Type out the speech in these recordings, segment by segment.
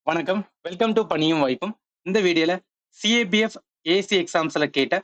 வணக்கம். Welcome to பணியும் வாய்ப்பும். இந்த வீடியோல சிஏபிஎஃப் ஏசி எக்ஸாம்ஸ்ல கேட்ட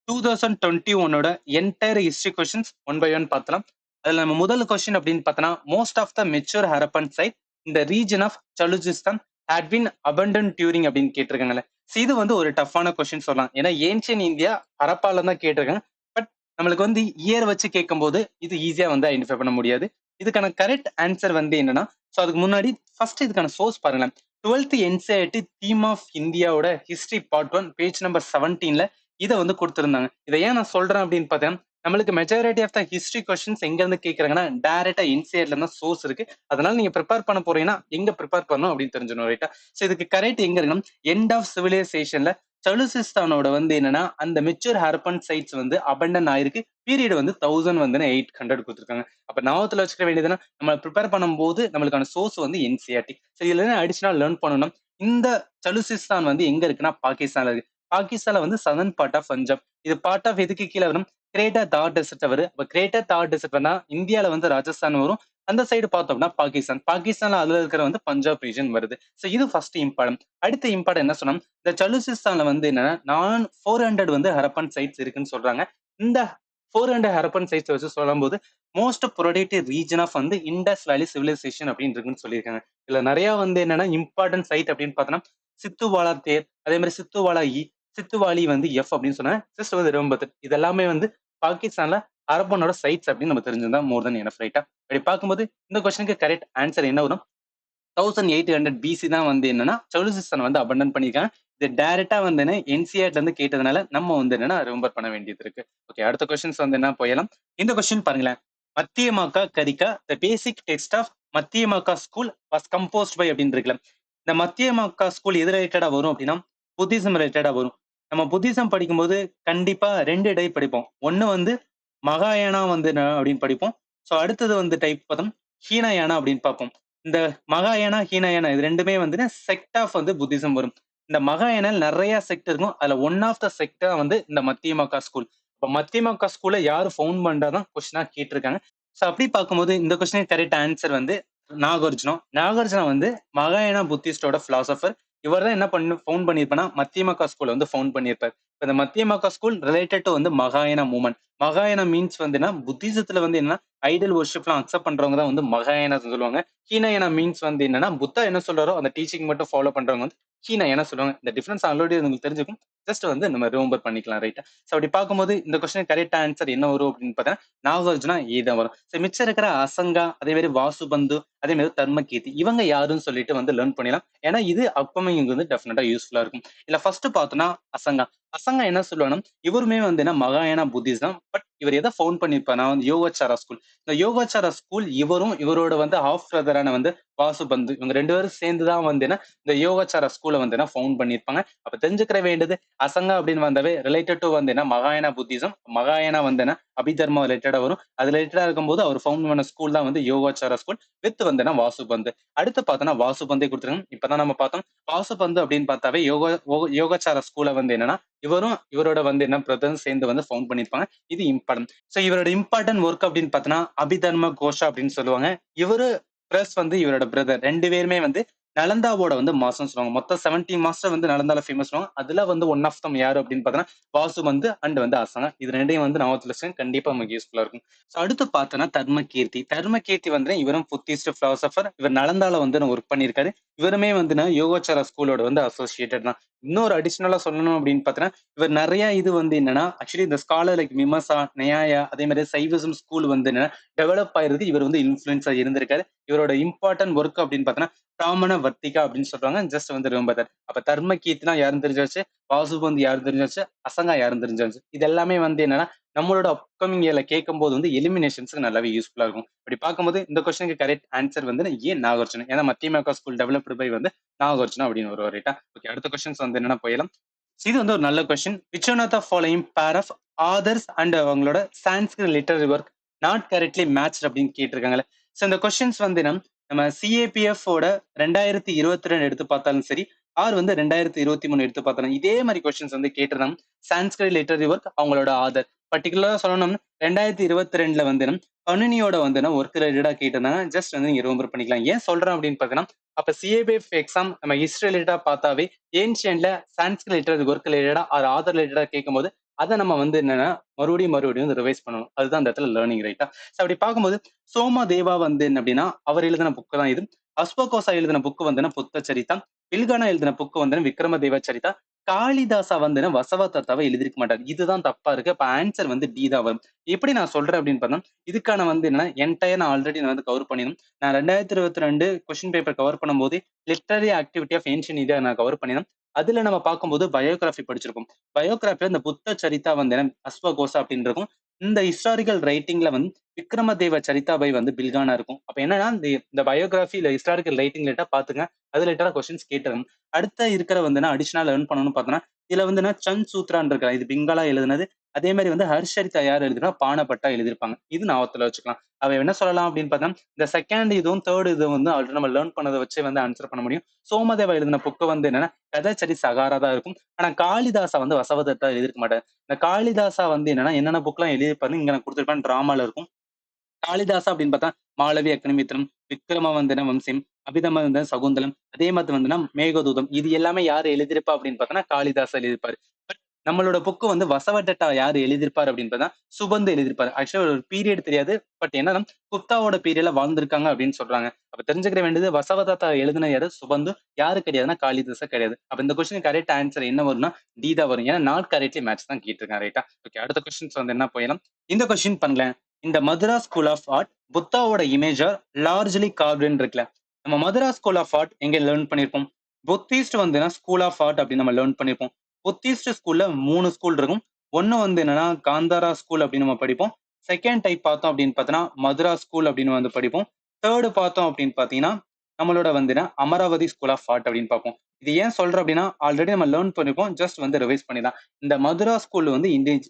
2021ஓட entire history questions one by one பார்த்தலாம். அதுல நம்ம முதல் கொஸ்டின் அப்படின்னு பார்த்தோம்னா, most of the mature Harappan site இந்த region of Baluchistan had been abandoned during அப்படின்னு கேட்டிருக்காங்கல்ல. இது வந்து ஒரு டஃப்பான கொஸ்டின் சொல்லலாம். ஏன்னா ஏன்ஷியன் இந்தியா ஹரப்பால தான் கேட்டிருக்காங்க. பட் நம்மளுக்கு வந்து இயர் வச்சு கேட்கும்போது இது ஈஸியா வந்து ஐடென்டிஃபை பண்ண முடியாது. இதுக்கான கரெக்ட் ஆன்சர் வந்து என்னன்னா, ஸோ அதுக்கு முன்னாடி ஃபர்ஸ்ட் இதுக்கான சோர்ஸ் பாருங்களேன். 12th என்சிஇஆர்டி தீம் ஆஃப் இந்தியாவோட ஹிஸ்டரி பார்ட் 1 பேஜ் நம்பர் 17ல இதை வந்து கொடுத்திருந்தாங்க. இதை ஏன் நான் சொல்றேன் அப்படின்னு பார்த்தேன், நம்மளுக்கு majority of the history questions எங்க இருந்து கேட்கறாங்கன்னா டைரக்டா என்சிஇஆர்ல தான் சோர்ஸ் இருக்கு. அதனால நீங்க ப்ரிப்பேர் பண்ண போறீங்கன்னா எங்க ப்ரிப்பேர் பண்ணணும் அப்படின்னு தெரிஞ்சிடணும், ரைட்டா? ஸோ இதுக்கு கரெக்ட் எங்க இருக்குன்னா, எண்ட் ஆஃப் சிவிலைசேஷன்ல சலுசிஸ்தானோட வந்து என்னன்னா அந்த மெச்சூர் ஹார்பன் சைட்ஸ் வந்து அபண்டன் ஆயிருக்கு. பீரியட் வந்து 1000 வந்து 800 கொடுத்துருக்காங்க. அப்ப ஞாபகத்துல வச்சுக்க வேண்டியதுன்னா, நம்ம ப்ரிப்பேர் பண்ணும்போது நம்மளுக்கான சோர்ஸ் வந்து என்சிஆர்டி. சரி, இதுல என்ன அடிஷனல் லேர்ன் பண்ணணும், இந்த சலுசிஸ்தான் வந்து எங்க இருக்குன்னா பாகிஸ்தான்ல இருக்கு. பாகிஸ்தான்ல வந்து சதர்ன் பார்ட் ஆஃப் பஞ்சாப். இது பார்ட் ஆஃப் எதுக்கு கீழே வரும்? கிரேட்டர் தார் டெசர்ட் வரும். அப்ப கிரேட்டர் தார் டெசர்ட் வந்தா இந்தியால வந்து ராஜஸ்தான் வரும். அந்த சைடு பார்த்தோம்னா பாகிஸ்தான். பாகிஸ்தான்ல அதுல இருக்கிற வந்து பஞ்சாப் ரீஜன் வருது. சோ இது ஃபர்ஸ்ட் இம்பார்ட்டன்ட். அடுத்த இம்பார்ட்டன்ட் என்ன சொன்னா, இந்த சலுசிஸ்தான்ல வந்து என்னன்னா 400 வந்து ஹரப்பன் சைட்ஸ் இருக்குன்னு சொல்றாங்க. இந்த 400 ஹரப்பன் சைட்ஸ் வச்சு சொல்லும்போது மோஸ்ட் ப்ரொடக்டிவ் ரீஜன் ஆஃப் வந்து இண்டஸ் வேலி சிவிலைசேஷன் அப்படின்னு இருக்குன்னு சொல்லியிருக்காங்க. இதுல நிறைய வந்து என்னன்னா இம்பார்ட்டன்ட் சைட் அப்படின்னு பார்த்தோம்னா சித்துவாலா தேர், அதே மாதிரி சித்துவாலா சித்துவாலி வந்து எஃப் அப்படின்னு சொன்னாங்க. ஜஸ்ட் வந்து ரொம்ப இது எல்லாமே வந்து பாகிஸ்தான்ல அரபனோட சைட்ஸ் அப்படின்னு நம்ம தெரிஞ்சிருந்தா மோர் தென் எனஃப், ரைட்டா? அப்படி பார்க்கும்போது இந்த கொஸ்டினுக்கு கரெக்ட் ஆன்சர் என்ன வரும்? 1800 பிசி தான் வந்து என்னன்னா சலுசிஸ்தான் வந்து அபண்டன் பண்ணியிருக்காங்க. இது டைரக்டா வந்து என்ன என்சிஆர்ல இருந்து கேட்டதுனால நம்ம வந்து என்னன்னா ரிமெம்பர் பண்ண வேண்டியது இருக்கு. ஓகே, அடுத்த கொஸ்டின்ஸ் வந்து என்ன போயலாம். இந்த கொஸ்டின் பாருங்களேன். Madhyamaka karika the basic text of Madhyamaka school was composed by அப்படின்னு இருக்குல்ல. இந்த மத்தியமாக்கா ஸ்கூல் எது ரிலேட்டடா வரும் அப்படின்னா புத்திசம் ரிலேட்டடா வரும். நம்ம புத்திசம் படிக்கும்போது கண்டிப்பா 2 டைப் படிப்போம். ஒண்ணு வந்து மகாயானா வந்து அப்படின்னு படிப்போம். ஸோ அடுத்தது வந்து டைப் பார்த்தோம் ஹீனயானா அப்படின்னு பார்ப்போம். இந்த மகாயானா ஹீனயானா இது ரெண்டுமே வந்து செக்ட் ஆஃப் வந்து புத்திசம் வரும். இந்த மகாயானால் நிறைய செக்ட் இருக்கும். அதுல ஒன் ஆஃப் த செக்டா வந்து இந்த மத்தியமாக்கா ஸ்கூல். இப்ப மத்தியமாக்கா ஸ்கூல்ல யாரு ஃபவுண்ட் பண்றதான் கொஸ்டினா கேட்டிருக்காங்க. ஸோ அப்படி பார்க்கும்போது இந்த கொஸ்டின் கரெக்ட் ஆன்சர் வந்து நாகார்ஜுனா. நாகார்ஜுனா வந்து மகாயானா புத்திஸ்டோட பிலாசபர். இவர் தான் என்ன பண்ணு ஃபவுண்ட் பண்ணியிருப்பார்னா மத்தியமாக்கா ஸ்கூல் வந்து ஃபவுண்ட் பண்ணியிருப்பார். இந்த மத்தியமாக்கா ஸ்கூல் ரிலேட்டட் டு வந்து மகாயானா மூமெண்ட். மகாயானா மீன்ஸ் வந்துன்னா புத்திசத்துல வந்து என்ன ஐடல் வர்ஷிப்லாம் அக்செப்ட் பண்றவங்க தான் வந்து மகாயானா சொல்லுவாங்க. ஹீனயானா மீன்ஸ் வந்து என்னன்னா புத்தா என்ன சொல்றாரோ அந்த டீச்சிங் மட்டும் ஃபாலோ பண்றவங்க வந்து ஹீனயானா சொல்லுவாங்க. இந்த டிஃபரன்ஸ் ஆல்ரெடி உங்களுக்கு தெரிஞ்சுக்கும். ஜஸ்ட் வந்து நம்ம ரிமெம்பர் பண்ணிக்கலாம், ரைட்டா? ஸோ அப்படி பார்க்கும்போது இந்த கொஸ்டின் கரெக்ட் ஆன்சர் என்ன வரும் அப்படின்னு பார்த்தா நாகார்ஜுனா ஏ தான் வரும். ஸோ மிச்சம் இருக்கிற அசங்கா, அதே மாதிரி வாசுபந்து, அதே மாதிரி தர்மகீர்த்தி இவங்க யாருன்னு சொல்லிட்டு வந்து லேர்ன் பண்ணிடலாம். ஏன்னா இது அப்கமிங் வந்து டெஃபினட்டா யூஸ்ஃபுல்லா இருக்கும். இல்ல ஃபர்ஸ்ட் பார்த்தோம்னா அசங்கா. அசங்கா என்ன சொல்லுவாங்கன்னா இவருமே வந்து என்ன மகாயானா புத்திஸ்ட் தான். பட் இவர் எதை ஃபவுண்ட் பண்ணிருப்பாருன்னா வந்து யோகாச்சாரா ஸ்கூல். இந்த யோகாச்சார ஸ்கூல் இவரும் இவரோட வந்து ஹாஃப் பிரதரான வந்து வாசுபந்து இவங்க 2 பேரும் சேர்ந்து தான் வந்து என்ன இந்த யோகாச்சார ஸ்கூலை வந்து என்ன ஃபவுண்ட் பண்ணியிருப்பாங்க. அப்ப தெரிஞ்சுக்கிற வேண்டியது அசங்கா அப்படின்னு வந்தாவே ரிலேட்டட் டு வந்து என்ன மகாயானா புத்திசம். மகாயானா வந்து என்ன அபிதர்மா ரிலேட்டடா வரும். அது ரிலேட்டடா இருக்கும்போது அவர் ஃபவுண்ட் பண்ண ஸ்கூல் தான் வந்து யோகாச்சார ஸ்கூல் வித் வந்து என்ன வாசுபந்து. அடுத்து பார்த்தோம்னா வாசுபந்தே கொடுத்துருங்க. இப்பதான் நம்ம பார்த்தோம் வாசுபந்து அப்படின்னு பார்த்தாவே யோகாச்சார ஸ்கூலை வந்து என்னன்னா இவரும் இவரோட வந்து என்ன பிரதரும் சேர்ந்து வந்து ஃபவுண்ட் பண்ணியிருப்பாங்க. இது இம்பார்ட்டன்ட். சோ இவரோட இம்பார்ட்டன்ட் ஒர்க் அப்படின்னு பார்த்தோம்னா அபிதர்ம கோஷா அப்படின்னு சொல்லுவாங்க. இவரு பிளஸ் வந்து இவரோட பிரதர் 2 பேருமே வந்து நலந்தாவோட வந்து மாஸ்டர் சொல்லுவாங்க. மொத்தம் 70 மாஸ்டர் வந்து நலந்தால ஃபேமஸ் சொல்லுவாங்க. அதுல வந்து ஒன் ஆஃப் தம் யாரு அப்படின்னு பார்த்தோம்னா வாசுபந்து அண்ட் வந்து அசங்கா. இது ரெண்டையும் வந்து ஞாபகத்துல வச்சுக்கோங்க. கண்டிப்பா நமக்கு யூஸ்ஃபுல்லா இருக்கும். சோ அடுத்து பார்த்தோம்னா தர்மகீர்த்தி. தர்மகீர்த்தி வந்து இவரும் புத்திஸ்ட் பிலாசபர். இவர் நலந்தால வந்து ஒர்க் பண்ணியிருக்காரு. இவருமே வந்து யோகாச்சார ஸ்கூலோட வந்து அசோசியேட்டட் தான். இன்னொரு அடிஷனலா சொல்லணும் அப்படின்னு பார்த்தோம்னா இவர் நிறைய இது வந்து என்னன்னா ஆக்சுவலி இந்த ஸ்காலர் லைக் விமர்சா, நியாயா, அதே மாதிரி சைவிசம் ஸ்கூல் வந்து என்னன்னா டெவலப் ஆயிருக்கு. இவர் வந்து இன்ஃபுளுன்ஸா இருந்திருக்காரு. இவரோட இம்பார்ட்டன்ட் ஒர்க் அப்படின்னு பார்த்தோம்னா பிராமண வர்த்திகா அப்படின்னு சொல்றாங்க. ஜஸ்ட் வந்து ரொம்ப அப்ப தர்ம கீர்த்தினா யாருன்னு தெரிஞ்சாச்சு, வாசுபந்த் யாருன்னு தெரிஞ்சாச்சு, அசங்கா யாருன்னு தெரிஞ்சாச்சு. இது எல்லாமே வந்து என்னன்னா நம்மளோட அப்கமிங் இயர்ல கேட்கும்போது வந்து எலிமினேஷன்ஸ்க்கு நல்லாவே யூஸ்ஃபுல்லா இருக்கும். அப்படி பார்க்கும்போது இந்த கொஸ்டினுக்கு கரெக்ட் ஆன்சர் வந்து ஏன் நாகார்ஜுனா. ஏன்னா மத்தியமாக்கா ஸ்கூல் டெவலப்டு பை வந்து நாகார்ஜுனா அப்படின்னு ஒரு ரைட்டா. ஓகே, அடுத்த கொஸ்டின்ஸ் வந்து என்னன்னா போயிடலாம். இது வந்து ஒரு நல்ல question. Which one of the following pair of authors and அவங்களோட Sanskrit literary work not correctly match அப்படின்னு கேட்டிருக்காங்கல்ல. ஸோ இந்த கொஸ்டின்ஸ் வந்து நம்ம சிஏபிஎஃப் ஓட 2022 எடுத்து பார்த்தாலும் சரி, ஆர் வந்து 2023 எடுத்து பார்த்தோம்னா இதே மாதிரி கொஸ்டின்ஸ் வந்து கேட்டிருந்தாங்க. சான்ஸ்கிரிட் லிட்டரரி ஒர்க் அவங்களோட ஆதர். பர்டிகுலரா சொல்லணும்னா 2022ல வந்து கணினியோட வந்து ஒர்க் ரிலேட்டடா கேட்டிருந்தாங்க. ஜஸ்ட் வந்து நீங்க ரிமெம்பர் பண்ணிக்கலாம். ஏன் சொல்றேன் அப்படின்னு பார்த்தீங்கன்னா, அப்ப சிஏபிஎஃப் எக்ஸாம் நம்ம ஹிஸ்டரி ரிலேட்டடா பார்த்தாவே ஏன்ஷியன்ட்ல சான்ஸ்கிரிட் லிட்டரரி ஒர்க் ரிலேட்டடா ஆர் ஆதர் ரிலேட்டடா கேட்கும்போது அதை நம்ம வந்து என்னன்னா மறுபடியும் வந்து ரிவைஸ் பண்ணணும். அதுதான் அந்த இடத்துல லேர்னிங் ரைட்டா. அப்படி பார்க்கும்போது சோமா தேவா வந்து என்ன அப்படின்னா அவர் எழுதின புக்கு தான் இது. அஸ்வகோசா எழுதின புக்கு வந்து புத்த சரிதா. பில்கானா எழுதின புக்கு வந்து விக்ரமதேவ சரிதா. காளிதாசா வந்து வசவ தத்தாவை எழுதிருக்க மாட்டார். இதுதான் தப்பா இருக்கு. அப்ப ஆன்சர் வந்து டி தான் வரும். எப்படி நான் சொல்றேன் அப்படின்னு பார்த்தா இதுக்கான வந்து என்னன்னா என்டையர் நான் ஆல்ரெடி நான் வந்து கவர் பண்ணிடும். நான் 2022 கொஸ்டின் பேப்பர் கவர் பண்ணும்போது literary activity of ancient India நான் கவர் பண்ணினேன். அதுல நம்ம பார்க்கும்போது பயோகிராஃபி படிச்சிருப்போம். பயோகிராஃபில இந்த புத்த சரிதா வந்து அஸ்வகோசா அப்படின்னு இருக்கும். இந்த ஹிஸ்டாரிக்கல் ரைட்டிங்ல வந்து விக்ரமதேவ சரிதாபை வந்து பில்கானா இருக்கும். அப்ப என்னன்னா இந்த பயோகிராஃபி இல்ல ஹிஸ்டாரிக்கல் ரைட்டிங் லேட்டா பாத்துங்க. அது ரிலேட்டடா கொஸ்டின்ஸ் கேட்டுருங்க. அடுத்த இருக்கிற வந்து அடிஷனல் லேர்ன் பண்ணணும்னு பார்த்தோம்னா இதுல வந்து சந்த் சூத்ரான் இருக்கா இது பெங்காலா எழுதுனது. அதே மாதிரி வந்து ஹர்ஷரிதா யார் எழுதுனா பானப்பட்டா எழுதியிருப்பாங்க. இது ஞாபகத்துல வச்சுக்கலாம். அவ என்ன சொல்லலாம் அப்படின்னு பார்த்தா இந்த செகண்ட் இதுவும் தேர்ட் இதுவும் வந்து ஆல்ரெடி நம்ம லேர்ன் பண்ணதை வச்சு வந்து ஆன்சர் பண்ண முடியும். சோமதேவா எழுதின புக்கு வந்து என்னன்னா கதச்சரி சகாரா தான் இருக்கும். ஆனா காளிதாசா வந்து வசவதத்தா எழுதியிருக்க மாட்டார். இந்த காளிதாசா வந்து என்னென்ன புக் எல்லாம் எழுதியிருப்பாரு இங்க நான் கொடுத்துருப்பேன் டிராமால இருக்கும். காளிதாசா அப்படின்னு பார்த்தா மாளவி அக்னிமித்ரம், விக்ரமவந்தன வம்சம், அபிதமவந்தன சகுந்தலம், அதே மாதிரி வந்துன்னா மேகதூதம். இது எல்லாமே யாரு எழுதியிருப்பா அப்படின்னு பார்த்தோன்னா காளிதாசா எழுதியிருப்பாரு. பட் நம்மளோட புக்கு வந்து வசவட்டட்டா யாரு எழுதியிருப்பாரு அப்படின்னு பார்த்தா சுபந்து எழுதியிருப்பாரு. ஆக்சுவலா ஒரு பீரியட் தெரியாது. பட் என்னன்னா குப்தாவோட பீரியட்ல வாழ்ந்திருக்காங்க அப்படின்னு சொல்றாங்க. அப்ப தெரிஞ்சுக்கிற வேண்டியது வசவதத்தா எழுதின யாரு சுபந்து யாரு கிடையாதுன்னா காளிதாசா கிடையாது. அப்ப இந்த கொஸ்டின் கரெக்ட் ஆன்சர் என்ன வரும்னா டி தான் வரும். ஏன்னா நாட் கரெக்ட்லி மேட்ச் தான் கேட்டிருக்கேன் ரைட்டா. ஓகே அடுத்த கொஸ்டின்ஸ் வந்து என்ன போயிடலாம். இந்த கொஸ்டின் பண்ணல இந்த மதுராஸ் ஸ்கூல் ஆஃப் ஆர்ட் புத்தாவோட இமேஜா லார்ஜ்லி கார்வ்டுன்னு இருக்குல்ல. நம்ம மதுராஸ் ஸ்கூல் ஆஃப் ஆர்ட் எங்க லேர்ன் பண்ணிருப்போம். புத்திஸ்ட் வந்து ஸ்கூல் ஆஃப் ஆர்ட் அப்படின்னு நம்ம லேர்ன் பண்ணிருப்போம். புத்திஸ்ட் ஸ்கூல்ல 3 ஸ்கூல் இருக்கும். ஒன்னு வந்து என்னன்னா காந்தாரா ஸ்கூல் அப்படின்னு நம்ம படிப்போம். செகண்ட் டைப் பார்த்தோம் அப்படின்னு பார்த்தோம்னா மதுரா ஸ்கூல் அப்படின்னு வந்து படிப்போம். தேர்டு பார்த்தோம் அப்படின்னு பாத்தீங்கன்னா நம்மளோட வந்து அமராவதி ஸ்கூல் ஆஃப் ஆர்ட் அப்படின்னு பார்ப்போம். இது ஏன் சொல்றோம் அப்படின்னா ஆல்ரெடி நம்ம லேர்ன் பண்ணிருப்போம். ஜஸ்ட் வந்து ரிவைஸ் பண்ணிடலாம். இந்த மதுரா ஸ்கூல் வந்து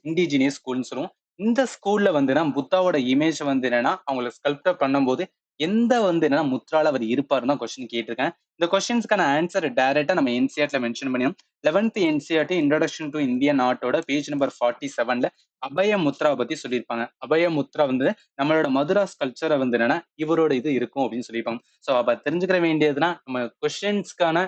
இண்டிஜினியஸ் ஸ்கூல்னு சொல்லுவோம். இந்த ஸ்கூல்ல வந்து புத்தாவோட இமேஜ் வந்து என்னன்னா அவங்களை ஸ்கல்ப்டர் பண்ணும்போது எந்த வந்து என்னன்னா முத்ரால அவர் இருப்பாருன்னு தான் கொஸ்டின் கேட்டிருக்கேன். இந்த கொஸ்டின்ஸ்க்கான ஆன்சர் டைரக்டா நம்ம என்சிஆர்ல மென்ஷன் பண்ணியோம். 11th NCERT introduction to Indian ஆர்ட்டோட பேஜ் நம்பர் 47ல அபய முத்ரா பத்தி சொல்லியிருப்பாங்க. அபய முத்ரா வந்து நம்மளோட மதுராஸ் கல்ச்சரை வந்து என்னன்னா இவரோட இது இருக்கும் அப்படின்னு சொல்லியிருப்பாங்க. சோ அப்ப தெரிஞ்சுக்கிற வேண்டியதுன்னா நம்ம கொஸ்டின்ஸ்க்கான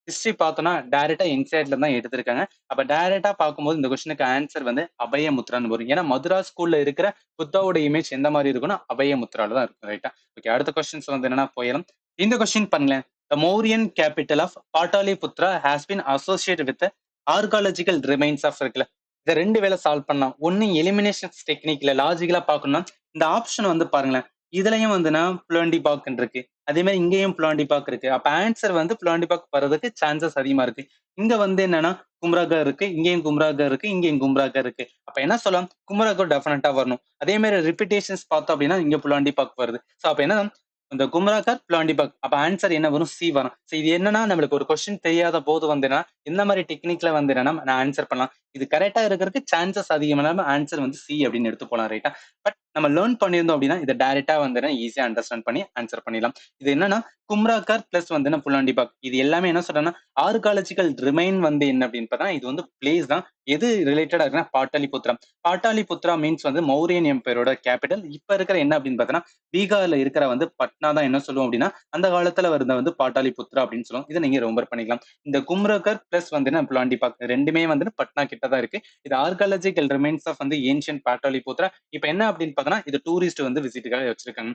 ஹிஸ்டரி பார்த்தோம்னா டைரக்டா என்சிஆர்ல தான் எடுத்திருக்காங்க. அப்ப டைரக்டா பார்க்கும்போது இந்த கொஸ்டினுக்கு ஆன்சர் வந்து அபயமுத்ரான்னு வரும். ஏன்னா மதுரா ஸ்கூல்ல இருக்கிற புத்தாவோட இமேஜ் எந்த மாதிரி இருக்கும்னா அபயமுத்ரால தான் இருக்கும் ரைட்டா. ஓகே அடுத்த கொஸ்டின்ஸ் வந்து என்னன்னா போயிடும். இந்த கொஸ்டின் பண்ணல The Mauryan capital of Pataliputra has been associated with the archaeological remains of இருக்குல்ல. இதை 2 வேலை சால்வ் பண்ணலாம். ஒன்னு எலிமினேஷன் டெக்னிக்ல லாஜிக்கலா பார்க்கணும்னா இந்த ஆப்ஷன் வந்து பாருங்களேன். இதுலயும் வந்துன்னா புளோண்டிபாக் இருக்கு. அதே மாதிரி இங்கேயும் புளாண்டிபாக் இருக்கு. அப்ப ஆன்சர் வந்து புளாண்டிபாக் வர்றதுக்கு சான்சஸ் அதிகமா இருக்கு. இங்க வந்து என்னன்னா கும்ராகர் இருக்கு, இங்கேயும் கும்ராகர் இருக்கு, இங்கேயும் கும்ராகர் இருக்கு. அப்ப என்ன சொல்லலாம் கும்ராகர் டெஃபினட்டா வரணும். அதே மாதிரி ரிப்பிட்டேஷன்ஸ் பார்த்தோம் அப்படின்னா இங்க புளாண்டிபாக் வருது. சோ அப்ப என்ன இந்த கும்ராகர் புளாண்டிபாக் அப்ப ஆன்சர் என்ன வரும் சி வரும். சோ இது என்னன்னா நம்மளுக்கு ஒரு கொஸ்டின் தெரியாத போது வந்து என்ன மாதிரி டெக்னிக்ல வந்து என்னன்னா நான் ஆன்சர் பண்ணலாம். இது கரெக்டா இருக்கிறதுக்கு சான்சஸ் அதிகமான ஆன்சர் வந்து சி அப்படின்னு எடுத்து போலாம் ரைட்டா. பட் நம்ம லேர்ன் பண்ணியிருந்தோம் அப்படின்னா இதை டைரக்டா வந்து ஈஸியா அண்டர்ஸ்டாண்ட் பண்ணி ஆன்சர் பண்ணிடலாம். இது என்னன்னா கும்ராக்கர் பிளஸ் வந்து புல்லாண்டிபாக் இது எல்லாமே என்ன சொல்றேன்னா ஆர்காலஜிக்கல் ரிமைன் வந்து என்ன அப்படின்னு பார்த்தா இது வந்து பிளேஸ் தான். எது ரிலேட்டடா இருக்குன்னா பாட்டாலிபுத்ரா. பாட்டாலிபுத்ரா மீன்ஸ் வந்து மௌரியன் எம்பையரோட கேபிட்டல். இப்ப இருக்கிற என்ன அப்படின்னு பார்த்தோன்னா பீகார்ல இருக்கிற வந்து பட்னா தான் என்ன சொல்லுவோம் அப்படின்னா அந்த காலத்துல இருந்த வந்து பாட்டாலிபுத்ரா அப்படின்னு சொல்லுவோம். இதை நீங்க ரொம்ப பண்ணிக்கலாம். இந்த கும்ரகர் பிளஸ் வந்து புலாண்டிபாக் ரெண்டுமே வந்து பட்னா கிட்ட தான் இருக்கு. இது ஆர்காலஜிக்கல் ரிமைன்ஸ் ஆஃப் வந்து ஏன்ஷியன் பாட்டாலிபுத்ரா. இப்ப என்ன அப்படின்னு பார்த்தோன்னா இது டூரிஸ்ட் வந்து விசிட்டுக்காக வச்சிருக்காங்க.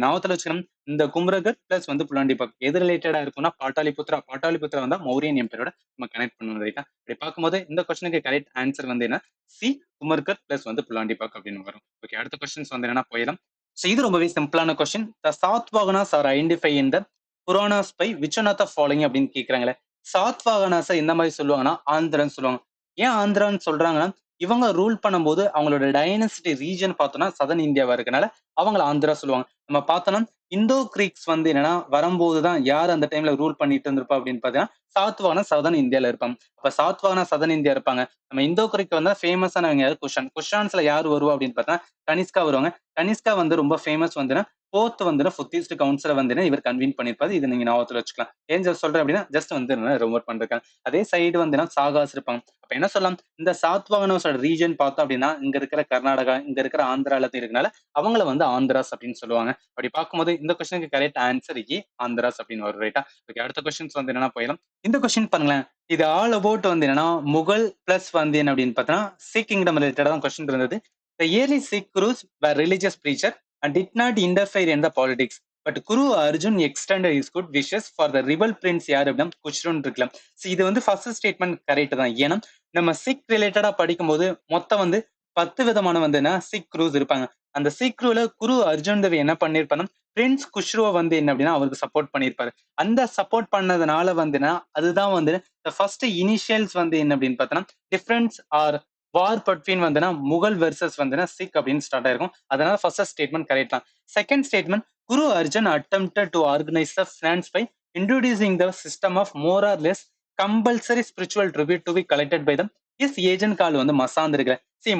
ஞாபகத்துல வச்சுக்கணும். இந்த கும்ரகர் பிளஸ் வந்து புலாண்டிபாக் எது ரிலேட்டடா இருக்கும்னா பாட்டாலிபுத்ரா. பாட்டாலிபுத்ரா வந்தா மௌரியன் எம்பையரோட நம்ம கனெக்ட் பண்ணணும் ரைட்டா. அப்படி பார்க்கும்போது இந்த கொஸ்டினுக்கு கரெக்ட் ஆன்சர் வந்து என்ன சி குமர்கர் பிளஸ் வந்து புலாண்டிபாக் அப்படின்னு வரும். ஓகே அடுத்த கொஸ்டின்ஸ் வந்து என்னன்னா போயிடலாம். சோ இது ரொம்பவே சிம்பிளான question. The Satavahanas are identify in the Puranas by which one of the following அப்படின்னு கேக்குறாங்களே. சாத்வாகனாஸை எந்த மாதிரி சொல்லுவாங்கன்னா ஆந்திரன்னு சொல்லுவாங்க. ஏன் ஆந்திரான்னு சொல்றாங்கன்னா இவங்க ரூல் பண்ணும்போது அவங்களோட டைனஸ்டி ரீஜன் பார்த்தோம்னா சதன் இந்தியாவா இருக்கனால அவங்கள ஆந்திரா சொல்லுவாங்க. நம்ம பார்த்தோம்னா இந்தோ கிரீக்ஸ் வந்து என்னன்னா வரும்போதுதான் யார் அந்த டைம்ல ரூல் பண்ணிட்டு இருந்திருப்பா அப்படின்னு பாத்தீங்கன்னா சாத்வாகனா சதன் இந்தியால இருப்பாங்க. அப்ப சாத்வாகனா சதன் இந்தியா இருப்பாங்க. நம்ம இந்தோ கிரீக் வந்தா ஃபேமஸானவங்க யாரு குஷான். குஷான்ஸ்ல யார் வருவா அப்படின்னு பார்த்தா கனிஷ்கா வருவாங்க. கனிஷ்கா வந்து ரொம்ப ஃபேமஸ் வந்து 4th வந்து புத்திஸ்ட் கவுன்சில வந்து இவர் கன்வீன் பண்ணிருப்பாரு. இது நீங்க ஞாபகத்துல வச்சுக்கலாம். ஏன் சொல்றேன் அப்படின்னா ஜஸ்ட் வந்து ரிமூவ் பண்றதுக்காக. அதே சைடு வந்து சாகாஸ் இருப்பாங்க. அப்ப என்ன சொல்லலாம், இந்த சாத்வாகனோஸோட ரீஜன் பார்த்தோம் அப்படின்னா இங்க இருக்கிற கர்நாடகா, இங்க இருக்கிற ஆந்திரால இருக்கனால அவங்கள வந்து ஆந்திராஸ் அப்படின்னு சொல்லுவாங்க. அப்படி பார்க்கும்போது இந்த கொஸ்டினுக்கு கரெக்ட் ஆன்சர் ஆந்திராஸ் அப்படின்னு வரும் ரைட்டா. ஓகே, அடுத்த கொஸ்டின்ஸ் வந்து என்னன்னா போயிடலாம். இந்த கொஸ்டின் பாருங்களேன், இது ஆல் அபவுட் வந்து என்னன்னா முகல் பிளஸ் வந்து என்ன அப்படின்னு பார்த்தோன்னா சிக் கிங்டம் ரிலேட்டடா தான் கொஸ்டின் இருந்தது. The early Sikh Gurus were religious preacher and did not interfere in the politics. But Guru Arjun extended his good wishes for the rebel Prince யார் அப்படின்னா குஷ்ருன்னு இருக்கலாம். இது வந்து ஃபர்ஸ்ட் ஸ்டேட்மெண்ட் கரெக்ட் தான். ஏன்னா நம்ம சிக் ரிலேட்டடா படிக்கும்போது மொத்தம் வந்து 10 விதமான வந்து என்ன சிக் குருஸ் இருப்பாங்க. அந்த சிக் குருல குரு அர்ஜுன் தேவ் என்ன பண்ணிருப்பாரு, பிரின்ஸ் குஷ்ருவ வந்து என்ன அப்படின்னா அவருக்கு சப்போர்ட் பண்ணிருப்பாரு. அந்த சப்போர்ட் பண்ணதுனால வந்துன்னா அதுதான் வந்து ஃபர்ஸ்ட் இனிஷியல்ஸ் வந்து என்ன அப்படின்னு பார்த்தோன்னா டிஃபரன்ஸ் ஆர் வார் பட்வீன் வந்துன்னா முகல் வெர்சஸ் வந்துன்னா சிக் அப்படின்னு ஸ்டார்ட் ஆயிருக்கும். அதனால ஃபர்ஸ்ட் ஸ்டேட்மெண்ட் கரெக்ட் தான். Second statement, Guru Arjun attempted to organize the finance by introducing the system of more or less compulsory spiritual tribute to be collected by them. His agent called வந்து மசாந்த் இருக்கு.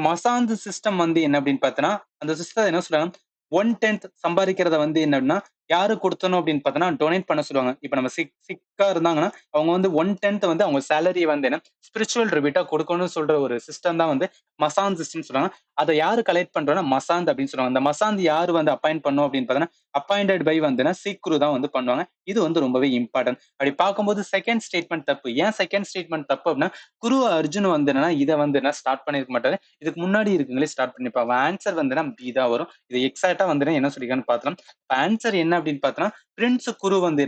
மசாந்த் system வந்து என்ன அப்படின்னு பார்த்தோன்னா அந்த system என்ன சொல்றாங்க, 1/10 சம்பாதிக்கிறத வந்து என்னன்னா யாரு கொடுத்தணும் அப்படின்னு பார்த்தோன்னா டொனேட் பண்ண சொல்லுவாங்க. இப்ப நம்ம சிக்கா இருந்தாங்கன்னா அவங்க வந்து 1/10 வந்து அவங்க சேலரி வந்து என்ன ஸ்பிரிச்சுவல் ட்ரிபியூட்டா கொடுக்கணும்னு சொல்ற ஒரு சிஸ்டம் தான் வந்து மசாந்த் சிஸ்டம் சொல்றாங்க. அதை யாரு கலெக்ட் பண்றோம்னா மசாந்த் அப்படின்னு சொல்லுவாங்க. அந்த மசாந்த் யாரு வந்து அப்பாயிண்ட் பண்ணும் அப்படின்னு பார்த்தோன்னா அப்பாயிண்டட் பை வந்துன்னா சீக்ரு தான் வந்து பண்ணுவாங்க. இது வந்து ரொம்பவே இம்பார்ட்டன்ட். அப்படி பார்க்கும்போது செகண்ட் ஸ்டேட்மெண்ட் தப்பு. ஏன் செகண்ட் ஸ்டேட்மெண்ட் தப்பு அப்படின்னா குரு அர்ஜுன் வந்து என்னன்னா இதை வந்து என்ன ஸ்டார்ட் பண்ணிருக்க மாட்டாரு. இதுக்கு முன்னாடி இருக்குங்களே ஸ்டார்ட் பண்ணிருப்பாங்க. ஆன்சர் வந்து பி தான் வரும். இது எக்ஸாக்டா வந்து என்ன சொல்லிருக்கான்னு பார்த்தலாம். ஆன்சர் என்ன அப்படின்னு பார்த்தோன்னா பிரின்ஸ் குரு வந்து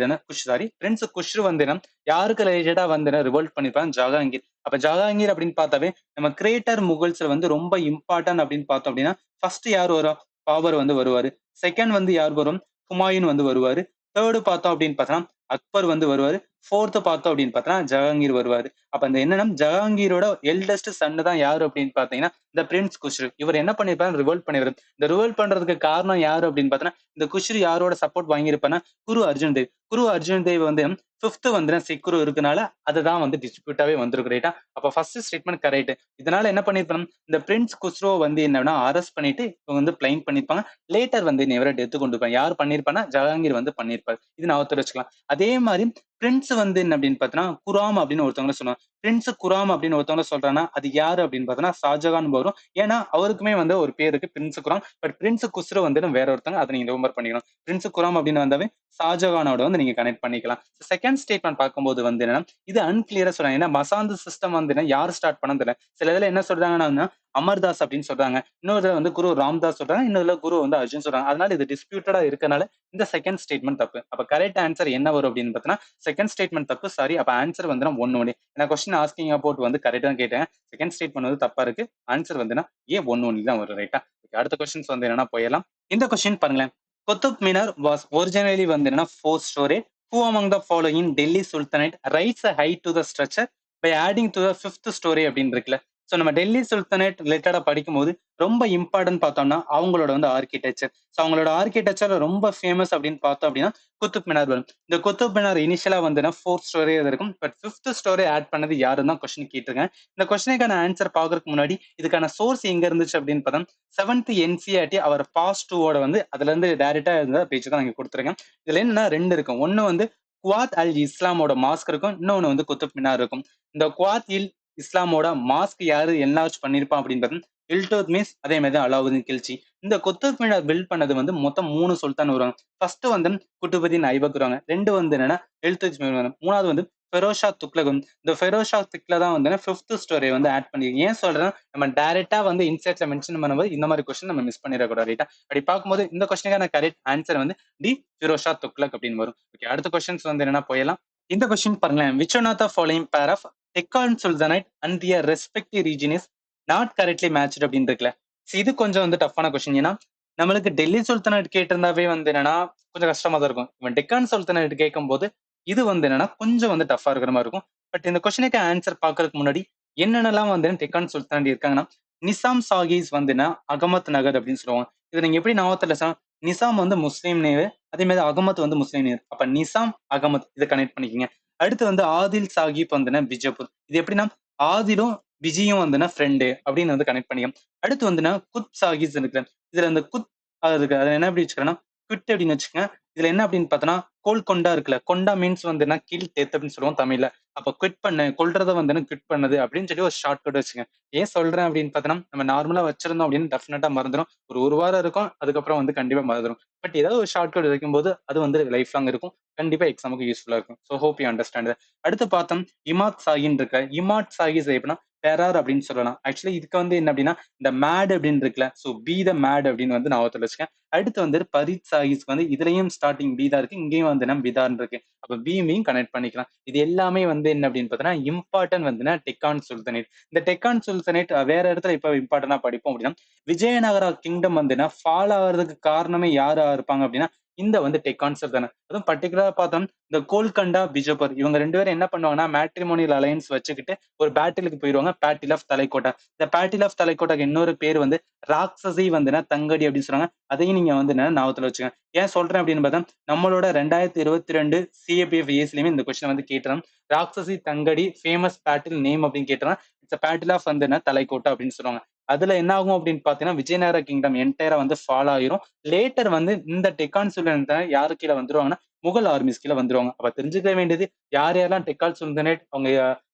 பிரின்ஸ் குஷ்ரு வந்து யாருக்கு ரிலேட்டடா வந்து ரிவோல்ட் பண்ணிருப்பாங்க, ஜஹாங்கீர். அப்ப ஜஹாங்கீர் அப்படின்னு பார்த்தாவே நம்ம கிரேட்டர் முகல்ஸ்ல வந்து ரொம்ப இம்பார்ட்டன்ட் அப்படின்னு பார்த்தோம் அப்படின்னா ஃபர்ஸ்ட் யார் வரும், பாபர் வந்து வருவாரு. செகண்ட் வந்து யார் வரும், ஹுமாயூன் வந்து வருவாரு. தேர்டு பார்த்தோம் அப்படின்னு பார்த்தோம்னா அக்பர் வந்து வருவாரு. ஃபோர்த்து பார்த்தோம் அப்படின்னு பார்த்தோம்னா ஜஹாங்கீர் வருவாரு. அப்ப அந்த என்னன்னா ஜஹாங்கீரோட எல்டஸ்ட் சன் தான் யாரு அப்படின்னு பாத்தீங்கன்னா இந்த பிரின்ஸ் குஷ்ரு. இவர் என்ன பண்ணிருப்பாரு, ரிவோல்ட் பண்ணிருப்பாரு. இந்த ரிவோல்ட் பண்றதுக்கு காரணம் யாரு அப்படின்னு பார்த்தோன்னா இந்த குஷ்ரு யாரோட சப்போர்ட் வாங்கியிருப்பாருன்னா குரு அர்ஜுன் தேவ். குரு அர்ஜுன் தேவ் வந்து ஃபிஃப்த் வந்து சிக்குரு இருக்கனால அதுதான் வந்து டிஸ்பியூட்டாவே வந்திருக்கு ரைட்டா. அப்ப ஃபர்ஸ்ட் ஸ்டேட்மெண்ட் கரெக்ட். இதனால என்ன பண்ணிருப்பாங்க, இந்த பிரின்ஸ் குஸ்ரோ வந்து என்னன்னா அரெஸ்ட் பண்ணிட்டு இவங்க வந்து பிளைம் பண்ணிருப்பாங்க. லேட்டர் வந்து இவரை டெத்து கொண்டு போய் யார் பண்ணிருப்பாங்கன்னா ஜஹாங்கீர் வந்து பண்ணிருப்பாரு. இது நான் ஒருத்தர் வச்சுக்கலாம். அதே மாதிரி பிரின்ஸ் வந்து என்ன அப்படின்னு பார்த்தோன்னா குராம் அப்படின்னு ஒருத்தவங்க சொல்லுவாங்க. பிரின்ஸ் குராம் அப்படின்னு ஒருத்தவங்க சொல்றாங்கன்னா அது யாரு அப்படின்னு பார்த்தோன்னா ஷாஜகான் வரும். ஏன்னா அவருக்குமே வந்து ஒரு பேர் இருக்கு Prince Khurram. But Prince Khusro வந்து வேற ஒருத்தவங்க, அதை நீங்க ரிமெம்பர் பண்ணிக்கணும். பிரின்ஸ் குராம் அப்படின்னு வந்தாவே ஷாஜகானோட வந்து நீங்க கனெக்ட் பண்ணிக்கலாம். செகண்ட் ஸ்டேட்மெண்ட் பார்க்கும்போது வந்து என்னன்னா இது அன்கிளியரா சொல்றாங்க. ஏன்னா மசாந்த் சிஸ்டம் வந்து யார் ஸ்டார்ட் பண்ணது தெரியல. சில இதுல என்ன சொல்றாங்கன்னா அமர்தாஸ் அப்படின்னு சொல்றாங்க. இன்னொரு வந்து குரு ராம்தாஸ் சொல்றாங்க. இன்னொரு குரு வந்து அர்ஜுன் சொல்றாங்க. அதனால இது டிஸ்பியூட்டடா இருக்கனால இந்த செகண்ட் ஸ்டேட்மெண்ட் தப்பு. அப்ப கரெக்ட் ஆன்சர் என்ன வரும் அப்படின்னு பார்த்தீங்கன்னா செகண்ட் ஸ்டேட்மெண்ட் தப்பு. சாரி, அப்ப ஆன்சர் வந்து 1 நான் கொஸ்டின் ஆஸ்கிங் அபவுட் வந்து கரெக்டா கேட்டேன். செகண்ட் ஸ்டேட்மெண்ட் வந்து தப்பா இருக்கு. ஆன்சர் வந்து A11 தான் வரும் ரைட்டா. அடுத்த கொஸ்டின்ஸ் வந்து என்னன்னா போயிடலாம். இந்த கொஸ்டின் பாருங்களேன். குத்துப் மினார் வாஸ் ஒரிஜினலி வந்து என்னன்னா 4 story. Who among the following Delhi Sultanate writes a height to the structure by adding to the 5th story அப்படின்னு இருக்குல்ல. ஸோ நம்ம டெல்லி சுல்தானேட் ரிலேட்டடா படிக்கும்போது ரொம்ப இம்பார்ட்டன்ட் பார்த்தோம்னா அவங்களோட வந்து ஆர்கிடெக்சர். ஸோ அவங்களோட ஆர்கிடெக்சர் ரொம்ப ஃபேமஸ் அப்படின்னு பார்த்தோம் அப்படின்னா குத்துப் மினார் வரும். இந்த குத்துப் மினார் இனிஷியலா வந்து 4th ஸ்டோரி இருக்கும். பட் 5th ஸ்டோரி ஆட் பண்ணது யாருன்னு தான் கொஸ்டின் கேட்டிருக்கேன். இந்த கொஸ்டினுக்கான ஆன்சர் பார்க்கறதுக்கு முன்னாடி இதுக்கான சோர்ஸ் எங்க இருந்துச்சு அப்படின்னு பார்த்தா 7th NCERT அவர் பாஸ் 2ஓட வந்து அதுல இருந்து டைரக்டா இருந்த பேஜ் தான் இங்க கொடுத்துருக்கேன். இதுல என்னன்னா 2 இருக்கும். ஒன்னு வந்து குவாத் அல் இஸ்லாமோட மாஸ்க் இருக்கும். இன்னொன்னு வந்து குத்துப் மினார் இருக்கும். இந்த குவாத் இல் இஸ்லாமோட மாஸ்க் யாரு என்லார்ஜ் பண்ணிருப்பான் அப்படின்னு இல்துத்மிஷ், அதே மாதிரி அலாவுதீன் கில்ஜி. இந்த குத்துப் மினார் பில்ட் பண்ணது வந்து மொத்தம் 3 சுல்தான் வருவாங்க. ஃபர்ஸ்ட் வந்து குட்டுபுதீன் ஐபக் வருவாங்க. 2 வந்து என்னன்னா இல்துத்மிஷ் வருவாங்க. 3வது வந்து ஃபெரோஷா துக்ளக். இந்த ஃபெரோஷா துக்ளக் தான் வந்து 5th ஸ்டோரி வந்து ஆட் பண்ணிருக்கீங்க. ஏன் சொல்றேன், நம்ம டைரக்டா வந்து இன்சைட்ல மென்ஷன் பண்ணும்போது இந்த மாதிரி கொஸ்டின் நம்ம மிஸ் பண்ணிடக்கூடாது ரைட்டா. அப்படி பார்க்கும்போது இந்த கொஸ்டினுக்கான கரெக்ட் ஆன்சர் வந்து டி ஃபெரோஷா துக்ளக் அப்படின்னு வரும். ஓகே, அடுத்த கொஸ்டின்ஸ் வந்து என்னன்னா போயிடலாம். இந்த கொஸ்டின் பாருங்களேன். Which one of the following pair of Deccan Sultanate and their respective region is not correctly matched அப்படின்னு இருக்குல்ல. இது கொஞ்சம் வந்து டஃப்பான கொஸ்டின். ஏன்னா நம்மளுக்கு டெல்லி சுல்தானேட் கேட்டிருந்தாவே வந்து என்னன்னா கொஞ்சம் கஷ்டமா தான் இருக்கும். இவன் டெக்கான் சுல்தானேட் கேட்கும் போது இது வந்து என்னன்னா கொஞ்சம் வந்து டஃபா இருக்கிற மாதிரி இருக்கும். பட் இந்த கொஸ்டினுக்கு ஆன்சர் பாக்குறதுக்கு முன்னாடி என்னென்னலாம் வந்து டெக்கான் சுல்தானேட் இருக்காங்கன்னா நிசாம் சாகிஸ் வந்து அகமத் நகர் அப்படின்னு சொல்லுவாங்க. இது நீங்க எப்படி ஞாபகத்துல நிசாம் வந்து முஸ்லீம் நேரு, அதே மாதிரி அகமத் வந்து முஸ்லீம் நேரு. அப்ப நிசாம் அகமத் இதை கனெக்ட் பண்ணிக்கோங்க. அடுத்து வந்து ஆதில் சாஹிப் வந்து விஜயபூர். இது எப்படின்னா ஆதிலும் விஜயும் வந்து ஃப்ரெண்டு அப்படின்னு வந்து கனெக்ட் பண்ணிக்கலாம். அடுத்து வந்து குத் சாகிஸ் இருக்கு. இதுல இந்த குத் இருக்கு, அதை என்ன எப்படி வச்சுக்கிறேன்னா குவிட் அப்படின்னு வச்சுக்கோங்க. இதுல என்ன அப்படின்னு பார்த்தோன்னா, கோல்கொண்டா இருக்குல்ல, கொண்டா மீன்ஸ் வந்துன்னா கீழ் டெத் அப்படின்னு சொல்லுவோம் தமிழ்ல. அப்ப குவிட் பண்ணு, கொல்றத வந்துன்னு குவிட் பண்ணது அப்படின்னு சொல்லி ஒரு ஷார்ட்கட் வச்சுக்கங்க. ஏன் சொல்றேன் அப்படின்னு பார்த்தோன்னா, நம்ம நார்மலா வச்சிருந்தோம் அப்படின்னு டெஃபினட்டா மறந்துரும். ஒரு வாரம் இருக்கும். அதுக்கப்புறம் வந்து கண்டிப்பா மறந்துரும். பட் ஏதாவது ஒரு ஷார்ட்கட் வைக்கும்போது அது வந்து லைஃப் லாங் இருக்கும். கண்டிப்பா எக்ஸாமுக்கு யூஸ்ஃபுல்லா இருக்கும். So hope you understand that. அடுத்து பார்த்தோம், இமாத் சாகின்னு இருக்கு. இமாட் சாகி எப்படின்னா டெரர் அப்படின்னு சொல்லலாம். ஆக்சுவலி இதுக்கு வந்து என்ன அப்படின்னா, இந்த மேட் அப்படின்னு இருக்குல்ல, ஸோ பி த மேட் அப்படின்னு வந்து ஞாபகத்துல வச்சுக்கங்க. அடுத்து வந்து பரீத் சாகிஸ்க்கு வந்து இதுலயும் ஸ்டார்டிங் பி தான் இருக்கு. இங்கேயும் வந்து நம்ம பிதான் இருக்கு. அப்ப பியும் கனெக்ட் பண்ணிக்கலாம். இது எல்லாமே வந்து என்ன அப்படின்னு பார்த்தோன்னா, இம்பார்ட்டன்ட் வந்துன்னா டெக்கான் சுல்தனேட். இந்த டெக்கான் சுல்தனேட் வேற இடத்துல இப்ப இம்பார்ட்டன்டா படிப்போம் அப்படின்னா, விஜயநகரா கிங்டம் வந்துன்னா ஃபால் ஆகுறதுக்கு காரணமே யாரா இருப்பாங்க அப்படின்னா, இந்த வந்து டெக்கான் சுல்தானேட். அதுவும் பர்டிகுலரா பார்த்தோம், இந்த கோல்கண்டா, பிஜப்பூர் இவங்க 2 பேரும் என்ன பண்ணுவாங்கன்னா, மேட்ரிமோனியல் அலையன்ஸ் வச்சுக்கிட்டு ஒரு பேட்டிலுக்கு போயிருவாங்க. Battle of Talikota. இந்த பேட்டில் ஆஃப் தலைக்கோட்டாக்கு இன்னொரு பேர் வந்து ராட்சசி வந்துன்னா தங்கடி அப்படின்னு சொல்றாங்க. அதையும் நீங்க வந்து ஞாபகத்துல வச்சுக்கங்க. ஏன் சொல்றேன் அப்படின்னு பார்த்தா, நம்மளோட 2022 சிஏபிஎஃப் ஏஸ்லயுமே இந்த கொஸ்டின் வந்து கேட்டுறாங்க. ராட்சசி தங்கடி ஃபேமஸ் பேட்டில் நேம் அப்படின்னு கேட்டுறாங்க. இட்ஸ் பேட்டில் ஆஃப் வந்துன்னா தலைக்கோட்டா அப்படின்னு சொல்லுவாங்க. அதுல என்ன ஆகும் அப்படின்னு பாத்தீங்கன்னா, விஜயநகர கிங்டம் என்டையரா வந்து ஃபால் ஆயிரும். லேட்டர் வந்து இந்த டெக்கான் சுல்தானேட் யாரு கீழ வந்துருவாங்கன்னா, முகல் ஆர்மிஸ் கீழ வந்துருவாங்க. அப்ப தெரிஞ்சுக்க வேண்டியது யார் யாரெல்லாம் டெக்கான் சுல்தானேட் அவங்க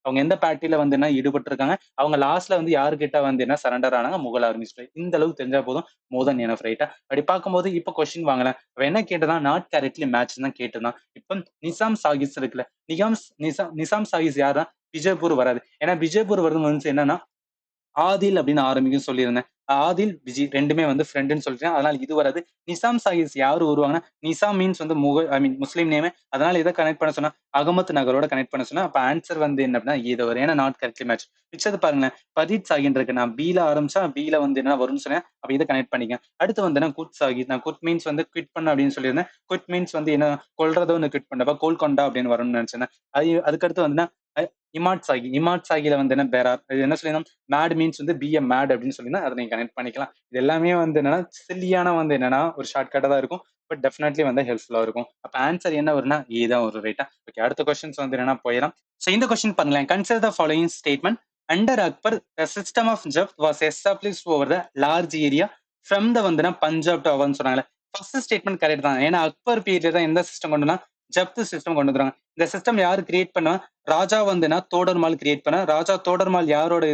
அவங்க எந்த பார்ட்டில வந்துன்னா ஈடுபட்டிருக்காங்க. அவங்க லாஸ்ட்ல வந்து யாருகிட்ட வந்து என்ன சரண்டர் ஆனாங்க? முகல் ஆர்மிஸ்ட்ட. இந்த அளவுக்கு தெரிஞ்சா போதும். மோர் தென் எனஃப் ரைட்டா? அப்படி பார்க்கும்போது இப்ப கொஸ்டின் வாங்கலாம். அவன் என்ன கேட்டிருந்தான்? நாட் கரெக்ட்லி மேட்ச்ன்னு தான் கேட்டிருந்தான். இப்ப நிசாம் சாகிஸ் இருக்குல்ல. நிசாம் சாகிஸ் யாருன்னா, விஜயபூர் வராது. ஏன்னா விஜயபூர் வரது வந்து என்னன்னா, ஆதில் அப்படின்னு ஆரம்பிக்கும் சொல்லியிருந்தேன். ஆதில், விஜி 2மே வந்து ஃப்ரெண்டுன்னு சொல்லிட்டேன். அதனால இது வராது. நிசாம் சாகிஸ் யாரு உருவாங்கன்னா, நிசாம் மீன்ஸ் வந்து ஐ மீன் முஸ்லீம் நேமு. அதனால எத கனெக்ட் பண்ண சொன்னா, அகமத் நகரோட கனெக்ட் பண்ண சொன்னா, அப்ப ஆன்சர் வந்து என்ன அப்படின்னா, இது வரும். ஏன்னா நாட் கரெக்ட்லி மேட்ச். மிச்சது பாருங்களேன். பரீத் சாகின்னு இருக்கு. நான் பில ஆரம்பிச்சா, பில வந்து என்ன வரும்னு சொன்னேன். அப்ப இத கனெக்ட் பண்ணிக்கங்க. அடுத்து வந்து என்ன குட் சாகி. நான் குட் மீன்ஸ் வந்து குவிட் பண்ண அப்படின்னு சொல்லியிருந்தேன். குவிட் மீன்ஸ் வந்து என்ன கொல்றதோ ஒண்ணு குவிட் பண்ணப்ப கோல்கொண்டா அப்படின்னு வரும்னு நினைச்சேன். அதுக்கடுத்து வந்துன்னா, அ இமாட் சாகி. இமாட் சாகில வந்து என்ன பேரார். இது என்ன சொல்லியிருந்தோம்? மேட் மீன்ஸ் வந்து பி எ மேட் அப்படின்னு சொல்லியிருந்தா அதை நீங்க கனெக்ட் பண்ணிக்கலாம். இது எல்லாமே வந்து என்னன்னா சில்லியான வந்து என்னன்னா ஒரு ஷார்ட்கட்டா தான் இருக்கும். பட் டெஃபினெட்லி வந்து ஹெல்ப்ஃபுல்லா இருக்கும். அப்ப ஆன்சர் என்ன வரும்னா ஏ தான் வரும் ரைட்டா? ஓகே, அடுத்த கொஸ்டின்ஸ் வந்து என்னன்னா போயிடலாம். ஸோ இந்த கொஸ்டின் பாருங்களேன். Consider the following statement. Under Akbar the system of zabt was established over the large area from the வந்துன்னா பஞ்சாப் டு அவன்னு சொன்னாங்களே. ஃபர்ஸ்ட் ஸ்டேட்மெண்ட் கரெக்ட் தான். ஏன்னா அக்பர் பீரியட்ல தான் எந்த சிஸ்டம் கொண்டு வந்தா ஜப்த் சிஸ்டம் கொண்டு வந்துருவாங்க. இந்த சிஸ்டம் யாரு கிரியேட் பண்ணா? ராஜா வந்துன்னா தோடர்மால் கிரியேட் பண்ண. ராஜா தோடர்மால் யாரோட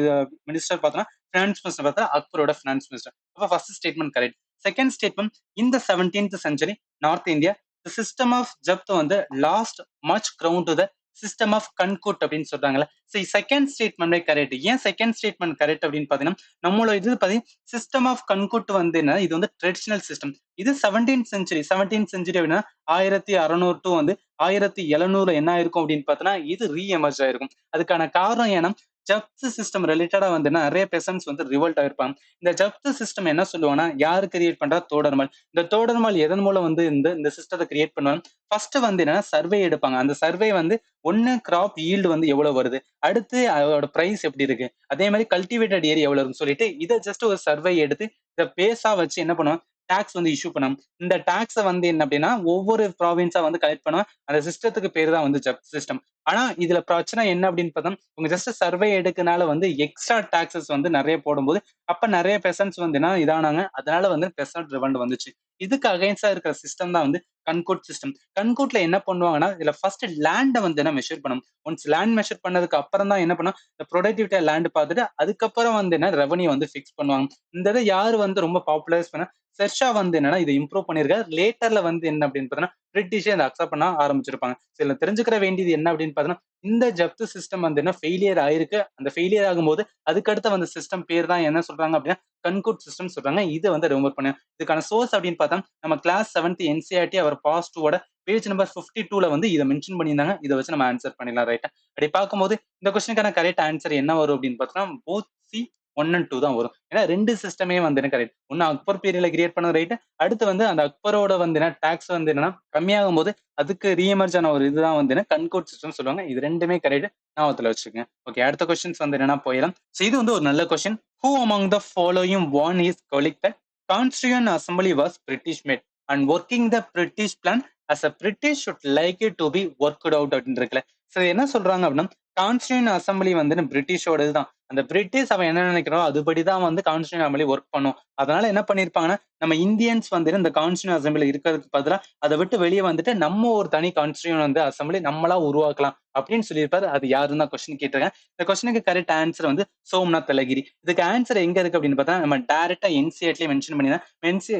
மினிஸ்டர் பார்த்தோம்னா ஃபினான்ஸ் மினிஸ்டர் பார்த்தா அக்பரோட ஃபினான்ஸ் மினிஸ்டர். அப்ப first statement correct. Second statement இந்த 17th century North India the system of zabt வந்து lost much ground to the system of kankut அப்படின்னு சொல்றாங்கல்ல. சரி, செகண்ட் ஸ்டேட்மெண்ட் கரெக்ட். ஏன் செகண்ட் ஸ்டேட்மெண்ட் கரெக்ட் அப்படின்னு பாத்தீங்கன்னா, நம்மளோட இது பாத்தீங்கன்னா சிஸ்டம் ஆஃப் கன்கூட் வந்து என்ன, இது வந்து ட்ரெடிஷனல் சிஸ்டம். இது 17th செஞ்சுரி அப்படின்னா 1600 டு வந்து 1700 என்ன ஆயிருக்கும் அப்படின்னு பார்த்தோன்னா, இது ரீஎமர்ஜ் ஆயிருக்கும். அதுக்கான காரணம் ஏன்னா, ஜப்த் சிஸ்டம் ரிலேட்டடா வந்து நிறைய பெசன்ஸ் வந்து ரிவோல்ட் ஆயிருப்பாங்க. இந்த ஜப்த் சிஸ்டம் என்ன சொல்லுவாங்கன்னா, யாரு கிரியேட் பண்றா? தோடர்மால். இந்த தோடர்மால் எதன் மூலம் வந்து இந்த இந்த சிஸ்டத்தை கிரியேட் பண்ணுவாங்க? ஃபர்ஸ்ட் வந்து என்னன்னா சர்வே எடுப்பாங்க. அந்த சர்வே வந்து ஒண்ணு கிராப் ஈல்டு வந்து எவ்வளவு வருது, அடுத்து அதோட பிரைஸ் எப்படி இருக்கு, அதே மாதிரி கல்டிவேட்டட் ஏரியா எவ்வளவு இருக்குன்னு சொல்லிட்டு இதை ஜஸ்ட் ஒரு சர்வே எடுத்து இதை பேஸா வச்சு என்ன பண்ணுவாங்க, டாக்ஸ் வந்து இஷ்யூ பண்ணுவாங்க. இந்த டாக்ஸை வந்து என்ன அப்படின்னா ஒவ்வொரு ப்ராவின்ஸா வந்து கலெக்ட் பண்ணுவாங்க. அந்த சிஸ்டத்துக்கு பேர் தான் வந்து ஜப்த் சிஸ்டம். ஆனா இதுல பிரச்சனை என்ன அப்படின்னு பார்த்தா, உங்க ஜஸ்ட் சர்வே எடுக்கனால வந்து எக்ஸ்ட்ரா டாக்ஸஸ் வந்து நிறைய போடும்போது அப்ப நிறைய பெசன்ஸ் வந்து என்ன இதானாங்க. அதனால வந்து பெசன்ட் ரிவண்ட் வந்துச்சு. இதுக்கு அகைன்ஸ்டா இருக்கிற சிஸ்டம் தான் வந்து கன்கோட் சிஸ்டம். கன்கோட்ல என்ன பண்ணுவாங்கன்னா, இதுல ஃபர்ஸ்ட் லேண்ட வந்து என்ன மெஷர் பண்ணணும். ஒன்ஸ் லேண்ட் மெஷர் பண்ணதுக்கு அப்புறம் தான் என்ன பண்ணும், இந்த ப்ரொடக்டிவிட்டி லேண்ட் பார்த்துட்டு அதுக்கப்புறம் வந்து என்ன ரெவன்யூ வந்து ஃபிக்ஸ் பண்ணுவாங்க. இந்த இதை யாரு வந்து ரொம்ப பாப்புலரைஸ் பண்ண, ஷெர்ஷா வந்து என்னன்னா இதை இம்ப்ரூவ் பண்ணிருக்காரு. லேட்டர்ல வந்து என்ன அப்படின்னு பார்த்தீங்கன்னா, பிரிட்டிஷே அதை அக்செப்ட் பண்ண ஆரம்பிச்சிருப்பாங்க. இதுல தெரிஞ்சுக்கிற வேண்டியது என்ன அப்படின்னு பார்த்தீங்கன்னா, இந்த ஜப்து சிஸ்டம் வந்து என்ன ஃபெயிலியர் ஆயிருக்கு. அந்த ஃபெயிலியர் ஆகும்போது அதுக்கடுத்து வந்த சிஸ்டம் பேர் தான் என்ன சொல்றாங்க அப்படின்னா, கன்கூட் சிஸ்டம் சொல்றாங்க. இதை வந்து ரிமூவ் பண்ணு. இதுக்கான சோர்ஸ் அப்படின்னு பார்த்தா, நம்ம கிளாஸ் 7th என்சிஆர்டி அவர் பாஸ் 2 பேஜ் நம்பர் 52ல வந்து இதை மென்ஷன் பண்ணியிருந்தாங்க. இதை வச்சு நம்ம ஆன்சர் பண்ணிடலாம் ரைட்டா. அப்படி பார்க்கும்போது இந்த கொஸ்டினுக்கான கரெக்ட் ஆன்சர் என்ன வரும் அப்படின்னு பார்த்தோம்னா, போத் சி 1 and 2 தான் வரும். ஏன்னா 2 சிஸ்டமே வந்து என்ன கரெக்ட். ஒன்னு அக்பர் பீரியட்ல கிரியேட் பண்ணது ரைட். அடுத்து வந்து அந்த அக்பரோட வந்து என்ன டாக்ஸ் வந்து என்னன்னா கம்மியாகும் போது அதுக்கு ரீஎமர்ஜ் ஆன ஒரு இதுதான் வந்து என்ன கன்கோட் சிஸ்டம் சொல்லுவாங்க. இது 2மே கரெக்ட். ஞாபகத்துல வச்சுக்கோங்க. ஓகே, அடுத்த கொஸ்டின்ஸ் வந்து என்னன்னா போயிடலாம். ஸோ இது வந்து ஒரு நல்ல question. Who among the following one is collected Constituent Assembly was British made and working the British plan as a British should like it to be worked out அப்படின்னு இருக்குல்ல. சோ என்ன சொல்றாங்க அப்படின்னா, கான்ஸ்டிடியூஷன் அசெம்பிளி வந்து பிரிட்டிஷோடது தான். அந்த British அவன் என்ன நினைக்கிறானோ அதுபடிதான் வந்து கான்ஸ்டிடியூஷன் அசெம்பிளி ஒர்க் பண்ணும். அதனால என்ன பண்ணியிருப்பாங்கன்னா, நம்ம இந்தியன்ஸ் வந்து இந்த கான்ஸ்டிடியூஷன் அசெம்பிளி இருக்கிறதுக்கு பதிலா அத விட்டு வெளிய வந்துட்டு நம்ம ஒரு தனி கான்ஸ்டிடியூஷன் வந்து அசெம்பிளி நம்மளா உருவாக்கலாம் அப்படின்னு சொல்லியிருப்பாரு. அது யாருன்னு தான் கொஸ்டின் கேட்டிருக்கேன். இந்த கொஸ்டினுக்கு கரெக்ட் ஆன்சர் வந்து சோம்நாத் தலகிரி. இதுக்கு ஆன்சர் எங்க இருக்கு அப்படின்னு பார்த்தா நம்ம டைரக்டா என்சிஇஆர்டிலயே மென்ஷன் பண்ணிதான்.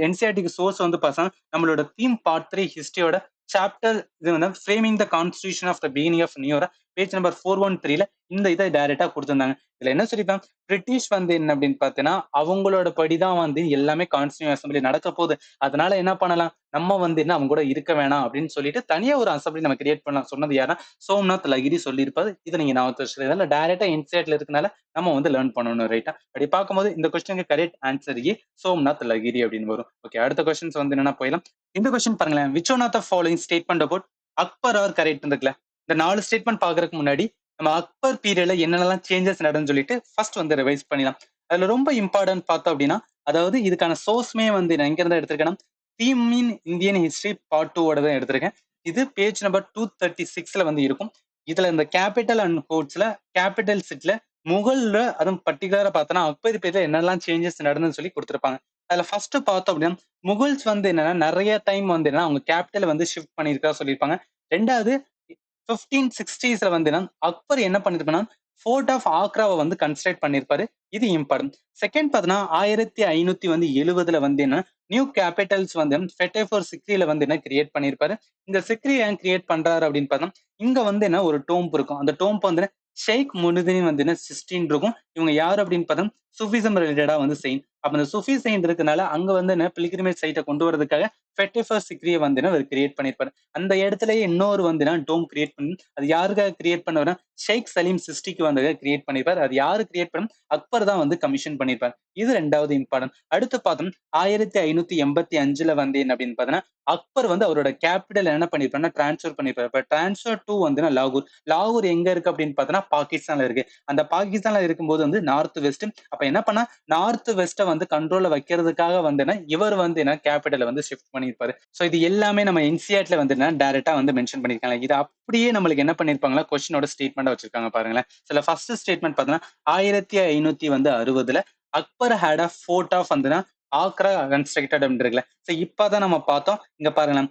என்சிஇஆர்டிக்கு சோர்ஸ் வந்து பார்த்தா நம்மளோட தீம் பார்ட் 3 ஹிஸ்டரியோட சாப்டர் இது வந்து framing the constitution of the beginning of new year page number 413ல இந்த இதை டைரக்டா கொடுத்திருந்தாங்க. இதுல என்ன சொல்லிருப்பாங்க, பிரிட்டிஷ் வந்து என்ன அப்படின்னு பார்த்தீங்கன்னா அவங்களோட படிதான் வந்து எல்லாமே கான்ஸ்டிடியூஷன் அசெம்பிளி நடக்க போகுது. அதனால என்ன பண்ணலாம், நம்ம வந்து என்ன அவங்க கூட இருக்க வேணாம் அப்படின்னு சொல்லிட்டு தனியா ஒரு அசெம்பிளி நம்ம கிரியேட் பண்ணலாம். சொன்னது யாருன்னா சோம்நாத் லகிரி சொல்லியிருப்பாரு. இதை நீங்க ஞாபகத்துல வச்சுக்கலாம். இதெல்லாம் டைரக்டா இன்சைட்ல இருக்கனால நம்ம வந்து லேர்ன் பண்ணணும் ரைட்டா. அப்படி பார்க்கும்போது இந்த கொஸ்டினுக்கு கரெக்ட் ஆன்சர் சோம்நாத் லகிரி அப்படின்னு வரும். ஓகே, அடுத்த கொஸ்டின்ஸ் வந்து என்னன்னா போயிடலாம். இந்த கொஸ்டின் பாருங்களேன், which one of the following statement about Akbar are correct இருக்குல்ல. இந்த 4 ஸ்டேட்மெண்ட் பாக்குறதுக்கு முன்னாடி நம்ம அக்பர் பீரியட்ல என்னென்னலாம் சேஞ்சஸ் நடந்துன்னு சொல்லிட்டு ஃபர்ஸ்ட் வந்து ரிவைஸ் பண்ணிடலாம். அதுல ரொம்ப இம்பார்ட்டன்ட் பார்த்தோம் அப்படின்னா, அதாவது இதுக்கான சோர்ஸ்மே வந்து நான் எங்க இருந்து எடுத்திருக்கேன்னா, theme in Indian history part 2 ஓட தான் எடுத்திருக்கேன். இது பேஜ் நம்பர் 236ல வந்து இருக்கும். இதுல இந்த கேபிட்டல் அண்ட் கோட்ஸ்ல கேபிட்டல் சிட்ல முகல்ல அதுவும் பர்டிகுலரா பார்த்தோன்னா அக்பர் பீரியட்ல என்னெல்லாம் சேஞ்சஸ் நடந்துன்னு சொல்லி கொடுத்திருப்பாங்க. அதுல ஃபர்ஸ்ட் பார்த்தோம் அப்படின்னா, முகல்ஸ் வந்து என்னன்னா நிறைய டைம் வந்து என்னன்னா அவங்க கேபிட்டல் வந்து ஷிஃப்ட் பண்ணியிருக்கா சொல்லியிருப்பாங்க. 2வது 1560ஸ்ல வந்து அக்பர் என்ன பண்ணிருப்பான்னா ஃபோர்ட் ஆஃப் ஆக்ராவை வந்து கன்ஸ்ட்ரக்ட் பண்ணிருப்பாரு. இது இம்பார்ட்டன்ட். செகண்ட் பார்த்தீங்கன்னா 1570 வந்து என்ன நியூ கேபிட்டல்ஸ் வந்து ஃபெட்டேஃபோர் சிக்ரியில வந்து என்ன கிரியேட் பண்ணிருப்பாரு. இந்த சிக்ரி ஏன் கிரியேட் பண்றாரு அப்படின்னு பார்த்தா இங்க வந்து என்ன ஒரு டோம்ப் இருக்கும். அந்த டோம்ப் வந்து ஷேக் முனுதீன் வந்து என்ன 16 இருக்கும். இவங்க யாரு அப்படின்னு பார்த்தா சூஃபிசம் ரிலேட்டடா வந்து செயின். அப்ப அந்த சூஃபி செயின் இருக்கனால அங்க வந்து என்ன பிலிகிரிமேஜ் சைட்டை கொண்டு வரதுக்காக ஃபெட்டேஃபோர் சிக்ரியை வந்து என்ன அவர் கிரியேட் பண்ணிருப்பாரு. அந்த இடத்துலயே இன்னொரு வந்து டோம் கிரியேட் பண்ணி அது யாருக்காக கிரியேட் பண்ணவரா ஷேக் சலீம் சிஸ்டிக்கு வந்து கிரியேட் பண்ணிருப்பார். அது யாரு கிரியேட் பண்ண அக்பர் தான் வந்து கமிஷன் பண்ணிருப்பார். இது 2வது இம்பார்ட்டன்ட். அடுத்து பார்த்தோம் 1585ல வந்து என்ன அப்படின்னு பார்த்தோன்னா அக்பர் வந்து அவரோட கேபிட்டல் என்ன பண்ணிருப்பாருன்னா டிரான்ஸ்ஃபர் பண்ணிருப்பாரு. இப்ப டிரான்ஸ்ஃபர் டு வந்து லாகூர். லாகூர் எங்க இருக்கு அப்படின்னு பார்த்தோன்னா பாகிஸ்தான்ல இருக்கு. அந்த பாகிஸ்தான்ல இருக்கும்போது வந்து நார்த் வெஸ்ட். அப்ப என்ன பண்ணா நார்த் வெஸ்ட வந்து கண்ட்ரோல்ல வைக்கிறதுக்காக வந்து இவர் வந்து என்ன கேபிட்டலை வந்து ஷிஃப்ட் பண்ணிருப்பாரு. சோ இது எல்லாமே நம்ம என்சிஆர்டில வந்து டைரக்டா வந்து மென்ஷன் பண்ணிருக்காங்க. இது அப்படியே நம்மளுக்கு என்ன பண்ணிருப்பாங்களா கொஸ்டினோட ஸ்டேட்மெண்ட் வச்சிருக்காங்க பாருங்களேன். சில ஃபர்ஸ்ட் ஸ்டேட்மெண்ட் பார்த்தீங்கன்னா 1560 Akbar had a fort of வந்து ஆக்ரா கன்ஸ்ட்ரக்டட் அப்படின்னு இருக்குல்ல. சோ இப்பதான் நம்ம பார்த்தோம். இங்க பாருங்களேன்,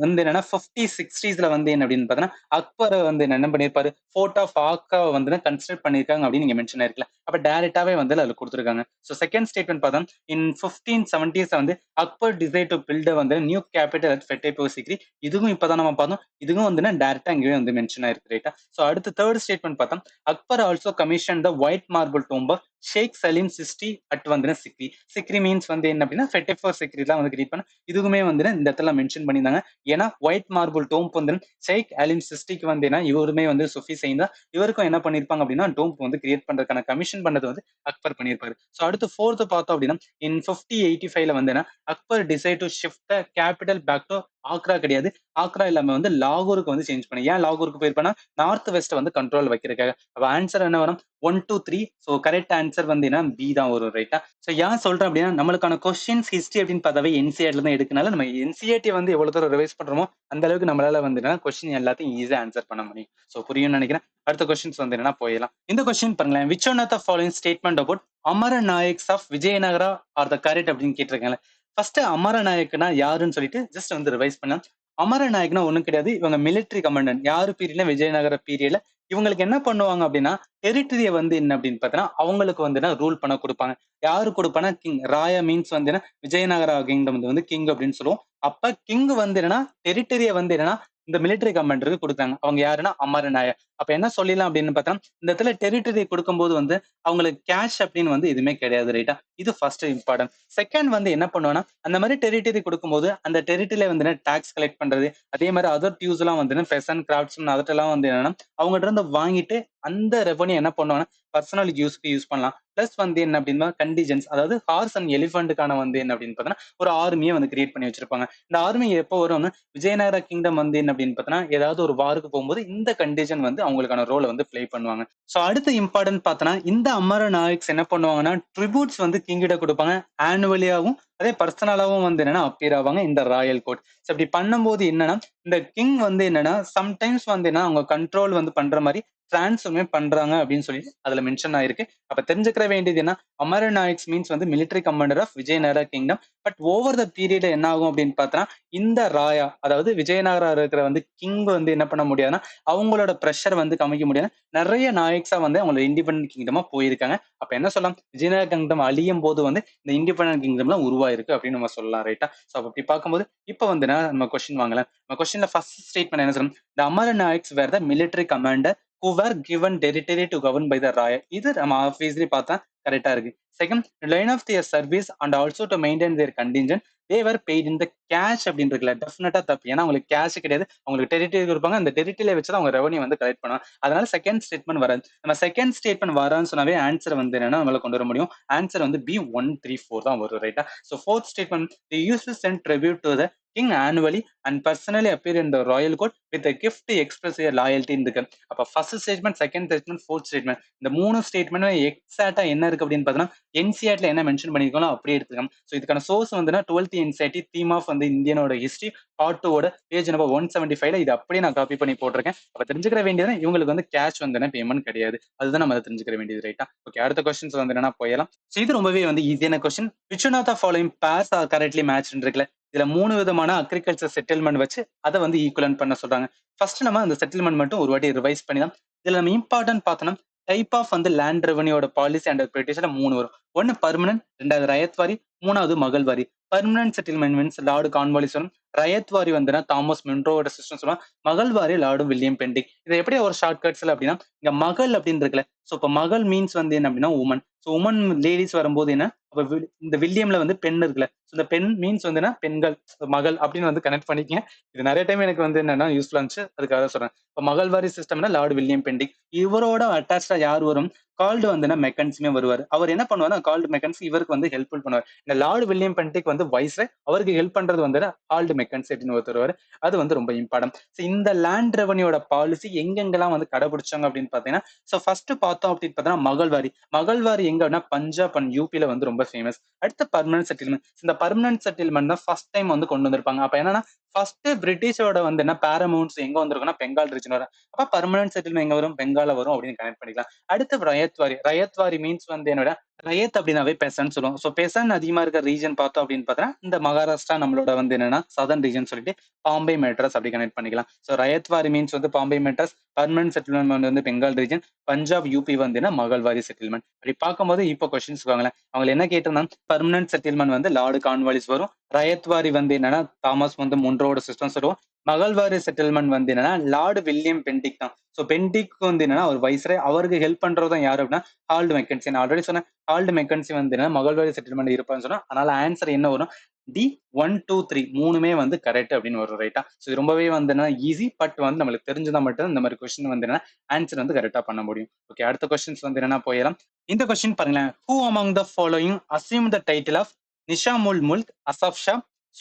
வந்து என்னன்னா 5060ஸ்ல வந்து என்ன அப்படின்னு பார்த்தோன்னா அக்பர் வந்து என்ன பண்ணிருப்பாரு ஃபோர்ட் ஆஃப் ஆக்ரா வந்து கன்ஸ்ட்ரக்ட் பண்ணிருக்காங்க அப்படின்னு நீங்க மென்ஷன் ஆயிருக்கல. அப்ப டைரக்டாவே வந்து அதுல கொடுத்துருக்காங்க. சோ செகண்ட் ஸ்டேட்மெண்ட் பார்த்தா இன் 1570s வந்து அக்பர் டிசைட் டு பில்ட் வந்து நியூ கேபிட்டல் அட் ஃபெட்டேஃபோர் சிக்ரி. இதுவும் இப்பதான் நம்ம பார்த்தோம். இதுவும் வந்து டைரக்டா இங்கேயே வந்து மென்ஷன் ஆயிருக்கு ரைட்டா. சோ அடுத்து தேர்ட் ஸ்டேட்மெண்ட் பார்த்தா Akbar also commission the white marble tomb of Sheikh Salim Chishti at வந்து சிக்ரி. சிக்ரி மீன்ஸ் வந்து என்ன அப்படின்னா ஃபெட்டேஃபோர் சிக்ரி தான் வந்து கிரியேட் பண்ண. இதுவுமே வந்து இந்த இடத்துல மென்ஷன் பண்ணியிருந்தாங்க. ஏன்னா ஒயிட் மார்பிள் டோம்ப் வந்து ஷேக் அலீம் சிஸ்டிக்கு வந்து என்ன இவருமே வந்து சுஃபி செய்யும் தான். இவருக்கும் என்ன பண்ணிருப்பாங்க அப்படின்னா டோம்ப் வந்து கிரியேட் பண்றதுக்கான கமிஷன் பண்ணது வந்து அக்பர் பண்ணியிருப்பாரு. சோ அடுத்து ஃபோர்த் பார்த்தோம் அப்படின்னா இன் 1585ல வந்து Akbar decide to shift the capital back to Agra கிடையாது. ஆக்ரா இல்லாம வந்து லாகூருக்கு வந்து சேஞ்ச் பண்ணி. ஏன் லாகூருக்கு போயிருப்பானா நார்த் வெஸ்ட் வந்து கண்ட்ரோல் வைக்கிறதுக்காக. அப்ப ஆன்சர் என்ன வரும் 1, 2, 3. சோ கரெக்ட் ஆன்சர் வந்து என்ன பி தான் வரும் ரைட்டா. சோ ஏன் சொல்றேன் அப்படின்னா நம்மளுக்கான கொஸ்டின்ஸ் ஹிஸ்டரி அப்படின்னு பார்த்தாவே என்சிஆர்டில தான் எடுக்கனால நம்ம என்சிஆர்டி வந்து எவ்வளவு தூரம் ரிவைஸ் பண்றோமோ அந்த அளவுக்கு நம்மளால வந்து கொஸ்டின் எல்லாத்தையும் ஈஸியா ஆன்சர் பண்ண முடியும். சோ புரியும்னு நினைக்கிறேன். அடுத்த கொஸ்டின்ஸ் வந்து என்னன்னா போயிடலாம். இந்த கொஸ்டின் பாருங்களேன், which one of the following statement about amara nayaks of Vijayanagara are the correct அப்படின்னு கேட்டிருக்காங்க. ஃபர்ஸ்ட் அமரநாயக்னா யாருன்னு சொல்லிட்டு ஜஸ்ட் வந்து ரிவைஸ் பண்ணலாம். அமரநாயக்னா ஒண்ணும் கிடையாது. இவங்க மிலிட்டரி கமாண்டன்ட். யாரு பீரியட்ல விஜயநகர பீரியட்ல இவங்களுக்கு என்ன பண்ணுவாங்க அப்படின்னா டெரிட்டரிய வந்து என்ன அப்படின்னு பார்த்தீங்கன்னா அவங்களுக்கு வந்து ரூல் பண்ண கொடுப்பாங்க. யாரு கொடுப்பானா கிங். ராயா மீன்ஸ் வந்து விஜயநகரா கிங்டம் வந்து கிங் அப்படின்னு சொல்லுவோம். அப்ப கிங் வந்து என்னன்னா டெரிட்டரிய வந்து என்னன்னா இந்த மிலிட்டரி கமாண்டருக்கு கொடுத்தாங்க. அவங்க யாருன்னா அமரநாயக். அப்ப என்ன சொல்லிடலாம் அப்படின்னு பார்த்தா இந்த இடத்துல டெரிட்டரி கொடுக்கும்போது வந்து அவங்களுக்கு கேஷ் அப்படின்னு வந்து எதுவுமே கிடையாது ரைட்டா. இது ஃபர்ஸ்ட் இம்பார்ட்டன்ட். செகண்ட் வந்து என்ன பண்ணுவாங்கன்னா அந்த மாதிரி டெரிட்டரி கொடுக்கும்போது அந்த டெரிட்டரியில வந்து டாக்ஸ் கலெக்ட் பண்றது அதே மாதிரி அதர் டியூஸ் எல்லாம் வந்து பெசன்ட் கிராஃப்ட்ஸ் அதெல்லாம் வந்து என்னன்னா அவங்ககிட்ட இருந்து வாங்கிட்டு அந்த ரெவன்யூ என்ன பண்ணுவாங்கன்னா பர்சனல் யூஸ்க்கு யூஸ் பண்ணலாம். பிளஸ் வந்து என்ன அப்படின்னா கண்டிஜென்ஸ் அதாவது ஹார்ஸ் அண்ட் எலிஃபென்ட்டுக்கான வந்து என்ன அப்படின்னு பார்த்தீங்கன்னா ஒரு ஆர்மியை வந்து கிரியேட் பண்ணி வச்சிருப்பாங்க. இந்த ஆர்மி எப்போ வரும்னு விஜயநகர கிங்டம் வந்து என்ன அப்படின்னு பார்த்தீங்கன்னா ஏதாவது ஒரு வாருக்கு போகும்போது இந்த கண்டிஜன் வந்து அவங்களுக்கான ரோலை வந்து பிளே பண்ணுவாங்க. சோ அடுத்த இம்பார்ட்டன்ட் பார்த்தோன்னா இந்த அமர நாயக்ஸ் என்ன பண்ணுவாங்கன்னா ட்ரிபியூட்ஸ் வந்து கிங்கிட்ட கொடுப்பாங்க. ஆனுவலியாவும் அதே பர்சனலாவும் வந்து என்னன்னா அப்பியர் ஆவாங்க இந்த ராயல் கோர்ட். ஸோ இப்படி பண்ணும்போது என்னன்னா, இந்த கிங் வந்து என்னன்னா, சம்டைம்ஸ் வந்து என்ன அவங்க கண்ட்ரோல் வந்து பண்ற மாரி டிரான்ஸ்ஃபர்மே பண்றாங்க அப்படின்னு சொல்லிட்டு அதுல மென்ஷன் ஆயிருக்கு. அப்ப தெரிஞ்சுக்கிற வேண்டியது என்ன, அமர நாயக்ஸ் மீன்ஸ் வந்து military commander of Vijayanagara kingdom. But over the period என்ன ஆகும் அப்படின்னு பார்த்தோம்னா, இந்த ராயா அதாவது விஜயநகரா இருக்கிற வந்து கிங் வந்து என்ன பண்ண முடியாதுன்னா, அவங்களோட பிரஷர் வந்து காமிக்க முடியாது. நெறைய நாயக்ஸா வந்து அவங்களோட இண்டிபெண்டன்ட் கிங்டமா போயிருக்காங்க. அப்ப என்ன சொல்லலாம், விஜயநகர கிங்டம் அழியும்போது வந்து இந்த இண்டிபெண்டன்ட் கிங்டம்லாம் உருவாயிருக்கு அப்படின்னு நம்ம சொல்லலாம். ரைட்டா? ஸோ அப்படி பார்க்கும்போது இப்ப வந்துனா நம்ம கொஸ்டின் வாங்கலாம். நம்ம கொஸ்டின்ல ஃபர்ஸ்ட் ஸ்டேட்மெண்ட் என்ன சொல்லும், "the amara nayaks were the military commander who were given territory to govern by the raya." இது நம்ம ஆப்வியஸ்லி பார்த்தா கரெக்ட்டா இருக்கு. Second, line of their service and also to maintain their contingent they were paid in the cash அப்படின்னு இருக்குல்ல, டெஃபினட்டா தப்பு. ஏன்னா அவங்களுக்கு கேஷ் கிடையாது. அவங்களுக்கு டெரிட்டரி குடுப்பாங்க. அந்த டெரிட்டரியில வச்சு தான் அவங்க ரெவென்யூ வந்து கலெக்ட் பண்ணுவாங்க. அதனால செகண்ட் ஸ்டேட்மெண்ட் வராது. நம்ம செகண்ட் ஸ்டேட்மெண்ட் வரான்னு சொன்னாவே ஆன்சர் வந்து என்னன்னா நம்மளால கொண்டு வர முடியும். ஆன்சர் வந்து பி 134 தான் வரும். ரைட்டா? So fourth statement, they used to send tribute to the king annually and personally appear in the royal court with a gift to express your loyalty ன்னு இருக்கு. அப்ப first statement, second statement, fourth statement இந்த 3 ஸ்டேட்மெண்ட்டும் எக்ஸாக்ட்டா என்ன இருக்கு அப்படின்னு பார்த்தோம்னா, என்சிஇஆர்டில என்ன mention பண்ணியிருக்காங்களோ அப்படியே எடுத்துக்கலாம். ஸோ இதுக்கான சோர்ஸ் வந்துன்னா 12th என்சிஇஆர்டி தீம் ஆஃப் வந்து இந்தியனோட ஹிஸ்டரி பார்ட் 2 ஓட பேஜ் நம்பர் 175ல இது அப்படியே நான் காப்பி பண்ணி போட்டிருக்கேன். அப்ப தெரிஞ்சுக்கிற வேண்டியது இவங்களுக்கு வந்து கேஷ் வந்து பேமெண்ட் கிடையாது. அதுதான் நம்ம அதை தெரிஞ்சுக்கிற வேண்டியது. ரைட்டா? ஓகே, அடுத்த கொஸ்டின்ஸ் வந்து என்னன்னா போயிடலாம். ஸோ இது ரொம்பவே வந்து ஈஸியான question. Which one of the following pairs are correctly matched இருக்குல்ல, இதுல 3 விதமான அக்ரிகல்ச்சர் செட்டில்மெண்ட் வச்சு அதை வந்து ஈக்குவலன்ட் பண்ண சொல்றாங்க. ஃபர்ஸ்ட் நம்ம அந்த செட்டில்மெண்ட் மட்டும் ஒரு வாட்டி ரிவைஸ் பண்ணிடலாம். இதுல நம்ம இம்பார்ட்டன்ட் பார்த்தோம்னா, டைப் ஆஃப் வந்து லேண்ட் ரெவன்யூட பாலிசி அண்ட் பிரிட்டிஷ்ல 3 வரும். ஒன்னு பெர்மனன்ட், ரெண்டாவது ரயத்வாரி, மூணாவது mahalwari. Permanent settlement means Lord Cornwallis வரும். ரயத்வாரி வந்துன்னா தாமஸ் மின்ரோட சிஸ்டம் சொல்லுவாங்க. Mahalwari Lord William Bentinck. இது எப்படி ஒரு ஷார்ட் கட்ஸ்ல அப்படின்னா, இங்க மகள் அப்படின்னு இருக்குல்ல, சோ இப்ப மகள் மீன்ஸ் வந்து என்ன அப்படின்னா உமன். சோ உமன் லேடிஸ் வரும்போது என்ன, அப்ப இந்த வில்லியம்ல வந்து பெண் இருக்குல்ல, சோ இந்த பெண் மீன்ஸ் வந்து என்ன, பெண்கள், மகள் அப்படின்னு வந்து கனெக்ட் பண்ணிக்கங்க. இது நிறைய டைம் எனக்கு வந்து என்னன்னா யூஸ்ஃபுல்லா இருந்துச்சு, அதுக்காக சொல்றேன். இப்ப மகள்வாரி சிஸ்டம்னா லார்டு வில்லியம் பெண்டிங். இவரோட அட்டாச்சா யார் வரும், கால்டு வந்து மெக்கன்ஸ்மே வருவார். அவர் என்ன பண்ணுவாருன்னா, கால்டு மெக்கன்ஸ் இவருக்கு வந்து ஹெல்ப்ஃபுல் பண்ணுவார். இந்த லார்டு வில்லியம் பெண்டிக் வந்து வைஸ்ராய், அவருக்கு ஹெல்ப் பண்றது வந்து கால்டு மெக்கன்ஸ் அப்படின்னு ஒருத்தர் வருவார். அது வந்து ரொம்ப இம்பார்ட்டன்ட். சோ இந்த லேண்ட் ரெவன்யூட பாலிசி எங்கெங்கெல்லாம் வந்து கடைபிடிச்சாங்க அப்படின்னு பாத்தீங்கன்னா, சோ ஃபர்ஸ்ட் பார்த்தோம் அப்படின்னு பார்த்தீங்கன்னா மகள்வாரி. மகள்வாரி எங்கன்னா பஞ்சாப் அண்ட் யூபில வந்து ரொம்ப ஃபேமஸ். அடுத்து பெர்மனன்ட் செட்டில்மெண்ட். இந்த பெர்மனன்ட் செட்டில்மெண்ட் தான் ஃபர்ஸ்ட் டைம் வந்து கொண்டு வந்திருப்பாங்க. அப்ப என்னன்னா ஃபர்ஸ்ட் பிரிட்டிஷோட வந்து என்ன பாரமவுண்ட்ஸ் எங்க வந்திருக்குன்னா பெங்கால் ரீஜன் வரும். அப்ப பெர்மனன்ட் செட்டில்மெண்ட் எங்க வரும், பெங்கால வரும் அப்படின்னு கனெக்ட் பண்ணிக்கலாம். அடுத்து ரயத்வாரி. ரயத்வாரி மீன்ஸ் வந்து என்னோட ரயத் அப்படின்னாவே பெசன்ட் சொல்லுவோம். சோ பெசன்ட் அதிகமா இருக்க ரீஜன் பார்த்தோம் அப்படின்னு பார்த்தா இந்த மகாராஷ்டிரா நம்மளோட வந்து என்னன்னா சதர்ன் ரீஜன் சொல்லிட்டு பாம்பே மெட்ராஸ் அப்படி கனெக்ட் பண்ணிக்கலாம். சோ ரயத்வாரி மீன்ஸ் வந்து பாம்பே மெட்ராஸ், பெர்மனன்ட் செட்டில்மெண்ட் வந்து பெங்கால் ரீஜன், பஞ்சாப் யூபி வந்து மகள்வாரி செட்டில்மெண்ட். அப்படி பார்க்கும்போது இப்போ கொஸ்டின்ஸ் வாங்கலாம். அவங்க என்ன கேட்டிருந்தாங்க, பெர்மனன்ட் செட்டில்மெண்ட் வந்து லார்டு கார்ன்வாலிஸ் வரும். ரயத்வாரி வந்து என்னன்னா தாமஸ் வந்து முன்ரோட சிஸ்டம் சொல்லுவோம். மகள்வாரி செட்டில்மெண்ட் வந்து என்னன்னா லார்டு வில்லியம் பெண்டிக் தான். சோ பெண்டிக் வந்து என்னன்னா ஒரு வைஸ்ராய், அவருக்கு ஹெல்ப் பண்றதும் யாரு அப்படின்னா ஹால்டு மெக்கன்சி. நான் ஆல்ரெடி சொன்னேன், ஹால்டு மெக்கன்சி வந்து என்னன்னா மகள்வாரி செட்டில்மெண்ட் இருப்பான்னு சொன்னா, அதனால ஆன்சர் என்ன வரும், டி 1, 2, 3 மூணுமே வந்து கரெக்ட் அப்படின்னு வரும். ரைட்டா? சோ இது ரொம்பவே வந்து ஈஸி. பட் வந்து நம்மளுக்கு தெரிஞ்சதா மட்டும் இந்த மாதிரி கொஸ்டின் வந்து என்ன ஆன்சர் வந்து கரெக்டா பண்ண முடியும். ஓகே, அடுத்த கொஸ்டின்ஸ் வந்து என்னன்னா போயிடலாம். இந்த கொஸ்டின் பாருங்களேன். Who among the following assume the title of Nizamul Mulk Asaf Shah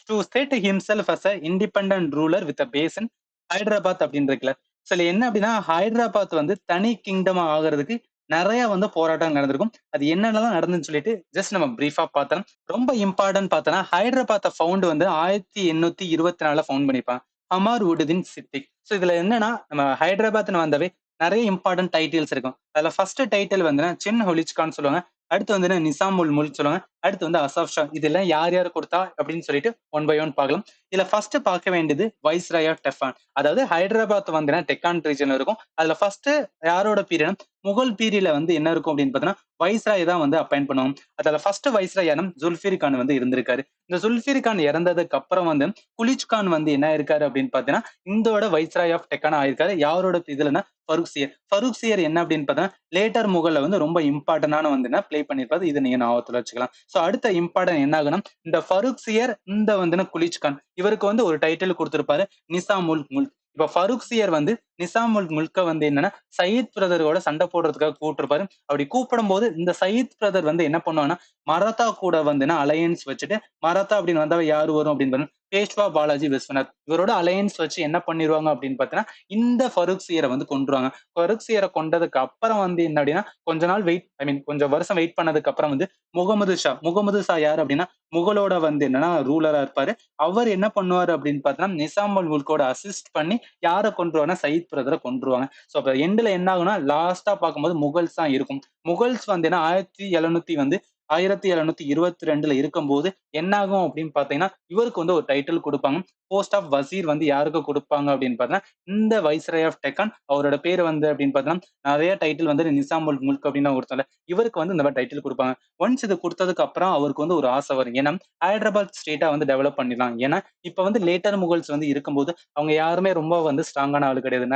to set himself as a independent ruler with a base in Hyderabad அப்படின்னு இருக்குல்ல. சோ என்ன அப்படின்னா ஹைதராபாத் வந்து தனி கிங்டம் ஆகிறதுக்கு நிறைய வந்து போராட்டம் நடந்திருக்கும். அது என்னென்னலாம் நடந்துன்னு சொல்லிட்டு ஜஸ்ட் நம்ம பிரீஃபா பார்த்தோம். ரொம்ப இம்பார்ட்டன்ட் பார்த்தோன்னா ஹைதராபாத்தை ஃபவுண்ட் வந்து 1824 ஃபவுண்ட் பண்ணிப்பாங்க. ஹமார் உடுதீன் சித்திக். சோ இதுல என்னன்னா நம்ம ஹைதராபாத்னு வந்தாவே நிறைய இம்பார்ட்டன்ட் டைட்டில்ஸ் இருக்கும். அதுல ஃபர்ஸ்ட் டைட்டில் வந்து சின் ஹொலிச் கான் சொல்லுவாங்க. அடுத்து வந்து நிசாமுல் முல்க் சொல்லுவாங்க. அடுத்து வந்து அசஃப் ஷா. இதெல்லாம் யார் யார் கொடுத்தா அப்படின்னு சொல்லிட்டு ஒன் பை ஒன் பார்க்கலாம். இதுல ஃபர்ஸ்ட் பார்க்க வேண்டியது வைஸ்ராய் ஆஃப் டெஃபான். அதாவது ஹைதராபாத் வந்து டெக்கான் ரீஜன்ல இருக்கும். அதுல ஃபர்ஸ்ட் யாரோட பீரியட், முகல் பீரியட்ல வந்து என்ன இருக்கும் அப்படின்னு பார்த்தீங்கன்னா வைஸ்ராய் தான் வந்து அப்பாயிண்ட் பண்ணுவோம். அதுல ஃபர்ஸ்ட் வைஸ்ராய் யாரும் ஜுல்ஃபிர் கான் வந்து இருந்திருக்காரு. இந்த ஜுல்ஃபிர் கான் இறந்ததுக்கு அப்புறம் வந்து குலிச் கான் வந்து என்ன இருக்காரு அப்படின்னு பாத்தீங்கன்னா இந்தோட வைஸ்ராய் ஆஃப் டெக்கானா ஆயிருக்காரு. யாரோட இதுலன்னா ஃபருக்சியர். ஃபருக்சியர் என்ன அப்படின்னு பார்த்தீங்கன்னா லேட்டர் முகல்ல வந்து ரொம்ப இம்பார்ட்டன்டான வந்து பிளே பண்ணிருப்பாரு. இதை நீங்க ஞாபகத்துல வச்சுக்கலாம். சோ அடுத்த இம்பார்ட்டன்ட் என்ன ஆகுனா, இந்த ஃபருக்சியர் இந்த வந்து குலிச் கான் இவருக்கு வந்து ஒரு டைட்டில் கொடுத்திருப்பாரு, நிசாமுல் முல்க். இப்ப ஃபருக்சியர் வந்து நிசாமுல் முல்க வந்து என்னன்னா சயீத் பிரதரோட சண்டை போடுறதுக்காக கூப்பிட்டிருப்பாரு. அப்படி கூப்பிடும் போது இந்த சயீத் பிரதர் வந்து என்ன பண்ணுவாங்கன்னா மராத்தா கூட வந்து அலையன்ஸ் வச்சுட்டு, மராத்தா அப்படின்னு வந்தா யாரு வரும் அப்படின்னு பேஷ்வா பாலாஜி விஸ்வநாத். இவரோட அலையன்ஸ் வச்சு என்ன பண்ணிருவாங்க அப்படின்னு பார்த்தீங்கன்னா, இந்த ஃபரூக் சீரை வந்து கொன்றுவாங்க. ஃபரூக் சீரை கொண்டதுக்கு அப்புறம் வந்து என்ன அப்படின்னா, கொஞ்ச நாள் வெயிட் கொஞ்சம் வருஷம் வெயிட் பண்ணதுக்கு அப்புறம் வந்து முகமது ஷா. முகமது ஷா யாரு அப்படின்னா, முகலோட வந்து என்னன்னா ரூலரா இருப்பாரு. அவர் என்ன பண்ணுவாரு அப்படின்னு பார்த்தீங்கன்னா, நிசாம் அல் முல்கோட அசிஸ்ட் பண்ணி யார கொன்றுவார்ன்னா, சயீத் பிரதர கொன்றுவாங்க. ஸோ அப்ப எண்டுல என்ன ஆகும்னா, லாஸ்ட்டா பார்க்கும்போது முகல்ஸ் தான் இருக்கும். முகல்ஸ் வந்து என்ன 1722ல இருக்கும்போது என்ன ஆகும் அப்படின்னு பார்த்தீங்கன்னா, இவருக்கு வந்து ஒரு டைட்டில் குடுப்பாங்க. போஸ்ட் ஆஃப் வசீர் வந்து யாருக்கு குடுப்பாங்க அப்படின்னு பார்த்தீங்கன்னா, இந்த வைஸ்ராய் ஆஃப் டெக்கான். அவரோட பேரு வந்து அப்படின்னு பார்த்தீங்கன்னா, நெறைய டைட்டில் வந்து நிசாம் உல் முல்க் அப்படின்னு ஒருத்தர்ல இவருக்கு வந்து இந்த மாரி டைட்டில் குடுப்பாங்க. ஒன்ஸ் இது குடுத்ததுக்கு அப்புறம் அவருக்கு வந்து ஒரு ஆசை வரும். ஏன்னா, ஹைதராபாத் ஸ்டேட்டா வந்து டெவலப் பண்ணிடலாம். ஏன்னா, இப்ப வந்து லேட்டர் முகல்ஸ் வந்து இருக்கும்போது, அவங்க யாருமே ரொம்ப வந்து ஸ்ட்ராங்கான ஆளு கிடையாது.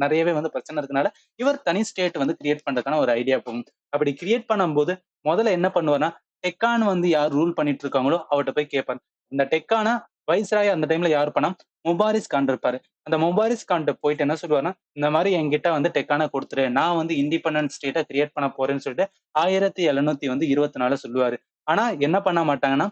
நெறையவே வந்து பிரச்சனை இருக்கனால, இவர் தனி ஸ்டேட் வந்து கிரியேட் பண்றதுக்கான ஒரு ஐடியா போகும். அப்படி கிரியேட் பண்ணும்போது, முதல்ல என்ன பண்ணுவார்ன்னா, டெக்கான் வந்து யார் ரூல் பண்ணிட்டு இருக்காங்களோ, அவர்ட்ட போய் கேட்பாரு. இந்த டெக்கான வைஸ்ராய் அந்த டைம்ல யார் பண்ணா, முபாரிஸ் கான் இருப்பாரு. அந்த முபாரிஸ் கான்ட்ட போயிட்டு என்ன சொல்லுவாருன்னா, இந்த மாரி என்கிட்ட வந்து டெக்கான குடுத்துரு. நான் வந்து இண்டிபெண்டன்ட் ஸ்டேட்ட கிரியேட் பண்ண போறேன்னு சொல்லிட்டு 1724 சொல்லுவாரு. ஆனா என்ன பண்ண மாட்டாங்கன்னா,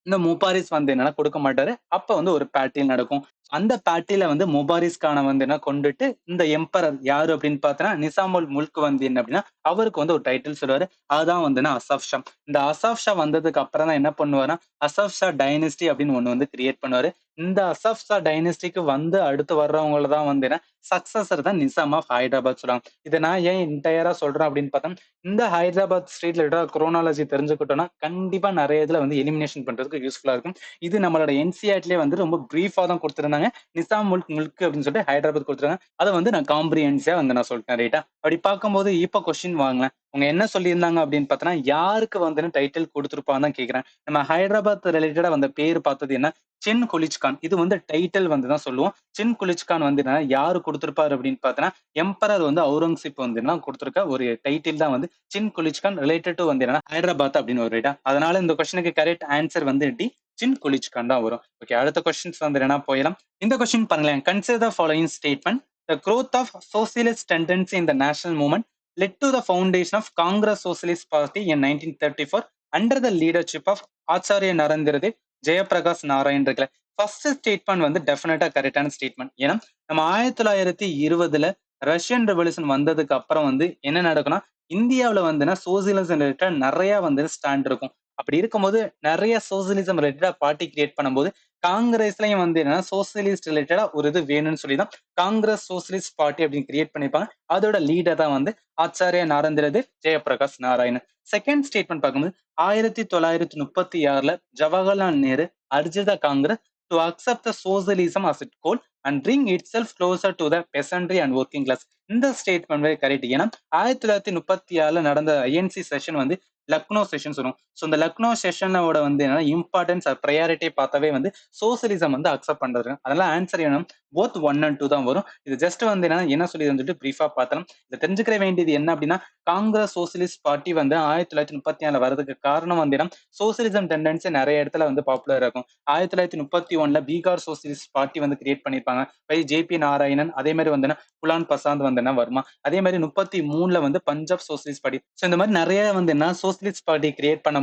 இந்த முபாரிஸ் வந்து என்னன்னா குடுக்க மாட்டாரு. அப்ப வந்து ஒரு பேட்டில் நடக்கும். அந்த பேட்டில வந்து முபாரிஸ் கான வந்து என்ன கொண்டுட்டு, இந்த எம்பரர் யாரு அப்படின்னு பார்த்தன்னா, நிசாமுல் முல்க் வந்து என்ன அப்படின்னா, அவருக்கு வந்து ஒரு டைட்டில் சொல்லுவாரு. அதுதான் வந்துன்னா அசாஃப் ஷா. இந்த அசாஃப் ஷா வந்ததுக்கு அப்புறம் தான் என்ன பண்ணுவாருன்னா, அசாஃப் ஷா டைனஸ்டி அப்படின்னு ஒண்ணு வந்து கிரியேட் பண்ணுவாரு. இந்த அசாஃப் ஷா டைனஸ்டிக்கு வந்து அடுத்து வர்றவங்கள தான் வந்து என்ன சக்சஸர் தான் நிசாம் ஆஃப் ஹைதராபாத் சொல்றாங்க. இத நான் ஏன் என்டையரா சொல்றேன் அப்படின்னு பார்த்தா, இந்த ஹைதராபாத் ஸ்ட்ரீட்ல குரோனாலஜி தெரிஞ்சுக்கிட்டோம்னா, கண்டிப்பா நெறைய இதுல வந்து எலிமினேஷன் பண்றதுக்கு யூஸ்ஃபுல்லா இருக்கும். இது நம்மளோட என்சிஇஆர்டிலே வந்து ரொம்ப பிரீஃபா தான் குடுத்திருந்தாங்க. நிசாம் முல்க் அப்படின்னு சொல்லிட்டு ஹைதராபாத் குடுத்துருக்காங்க. அத வந்து நான் காம்ப்ரிஹென்சிவா வந்து நான் சொல்லிட்டேன் ரைட்டா. அப்படி பார்க்கும்போது இப்ப கொஸ்டின் வாங்களேன். அவங்க என்ன சொல்லியிருந்தாங்க அப்படின்னு பார்த்தோன்னா, யாருக்கு வந்து டைட்டில் குடுத்திருப்பான்னு தான் கேட்கிறேன். நம்ம ஹைதராபாத் ரிலேட்டடா வந்த பேர் பார்த்தது என்ன? சின் குலிச் கான். இது வந்து டைட்டில் வந்து தான் சொல்லுவோம். சின் குலிச் கான் வந்து என்னன்னா யாரு குடுத்திருப்பாரு அப்படின்னு பார்த்தோன்னா, எம்பரர் வந்து அவுரங்கசீப் வந்து என்ன குடுத்திருக்க ஒரு டைட்டில் தான் வந்து சின் குலிச் கான் ரிலேட்டட் டூ வந்து என்னன்னா ஹைதராபாத் அப்படின்னு ஒரு ரைட்டா. அதனால இந்த கொஸ்டினுக்கு கரெக்ட் ஆன்சர் வந்து டி சின் குலிச் கான் தான் வரும். ஓகே அடுத்த கொஸ்டின்ஸ் வந்து என்னன்னா போயிடலாம். இந்த கொஸ்டின் பாருங்களேன். Consider the following statement. The growth of socialist tendency in the national movement led to the foundation of Congress Socialist Party in 1934 under the leadership of ஆச்சாரிய நரேந்திரதேவ் ஜெயபிரகாஷ் நாராயண் இருக்குல்ல. ஃபர்ஸ்ட் ஸ்டேட்மெண்ட் வந்து டெஃபினட்டா கரெக்டான ஸ்டேட்மெண்ட். ஏன்னா நம்ம 1920ல ரஷ்யன் ரெவல்யூஷன் வந்ததுக்கு அப்புறம் வந்து என்ன நடக்கும்னா, இந்தியாவுல வந்துன்னா சோசியலிசம் ரிலேட்டட் நெறைய வந்து ஸ்டாண்ட் இருக்கும். அப்படி இருக்கும்போது நெறைய சோசியலிசம் ரிலேட்டடா பார்ட்டி கிரியேட் பண்ணும்போது, காங்கிரஸ்லயும் வந்து என்னன்னா சோசியலிஸ்ட் ரிலேட்டடா ஒரு இது வேணும்னு சொல்லி தான் காங்கிரஸ் சோசியலிஸ்ட் பார்ட்டி அப்படின்னு கிரியேட் பண்ணிருப்பாங்க. அதோட லீடர் தான் வந்து ஆச்சாரிய நாரேந்திரதேவ் ஜெயபிரகாஷ் நாராயண். செகண்ட் ஸ்டேட்மெண்ட் பார்க்கும்போது 1936ல Jawaharlal Nehru urged the Congress to accept the socialism as it goal and bring itself closer to the peasantry and working class. இந்த ஸ்டேட்மெண்ட் கரெக்ட். ஏன்னா 1936ல நடந்த ஐஎன்சி செஷன் வந்து லக்னோ செஷன் சொல்லுவோம். ஸோ இந்த லக்னோ செஷனோட வந்து என்னன்னா இம்பார்ட்டன்ஸ் ப்ரையாரிட்டி பார்த்தாவே வந்து சோசியலிசம் வந்து அக்செப்ட் பண்றது. அதனால ஆன்சர் என்ன போத் 1 and 2 தான் வரும். இது ஜஸ்ட் வந்து என்ன சொல்லி வந்துட்டு பிரீஃபா பார்த்தலாம். இதை தெரிஞ்சுக்கிற வேண்டியது என்ன அப்படின்னா, காங்கிரஸ் சோசியலிஸ்ட் பார்ட்டி வந்து 1934ல வரதுக்கு காரணம் வந்து சோசியலிசம் டெண்டன்சி நிறைய இடத்துல வந்து பாப்புலர் இருக்கும். 1931ல பீகார் சோசியலிஸ்ட் பார்ட்டி வந்து கிரியேட் பண்ணிருப்பாங்க. ஜே.பி. நாராயணன் அதே மாதிரி வந்து குலான் பசாந்த் வந்து வருமா. அதே மாதிரி 33ல வந்து பஞ்சாப் சோசியலிஸ்ட் பார்ட்டி. ஸோ இந்த மாதிரி நிறைய வந்து சோசியலிஸ்ட் பார்ட்டி கிரியேட் பண்ணும்போது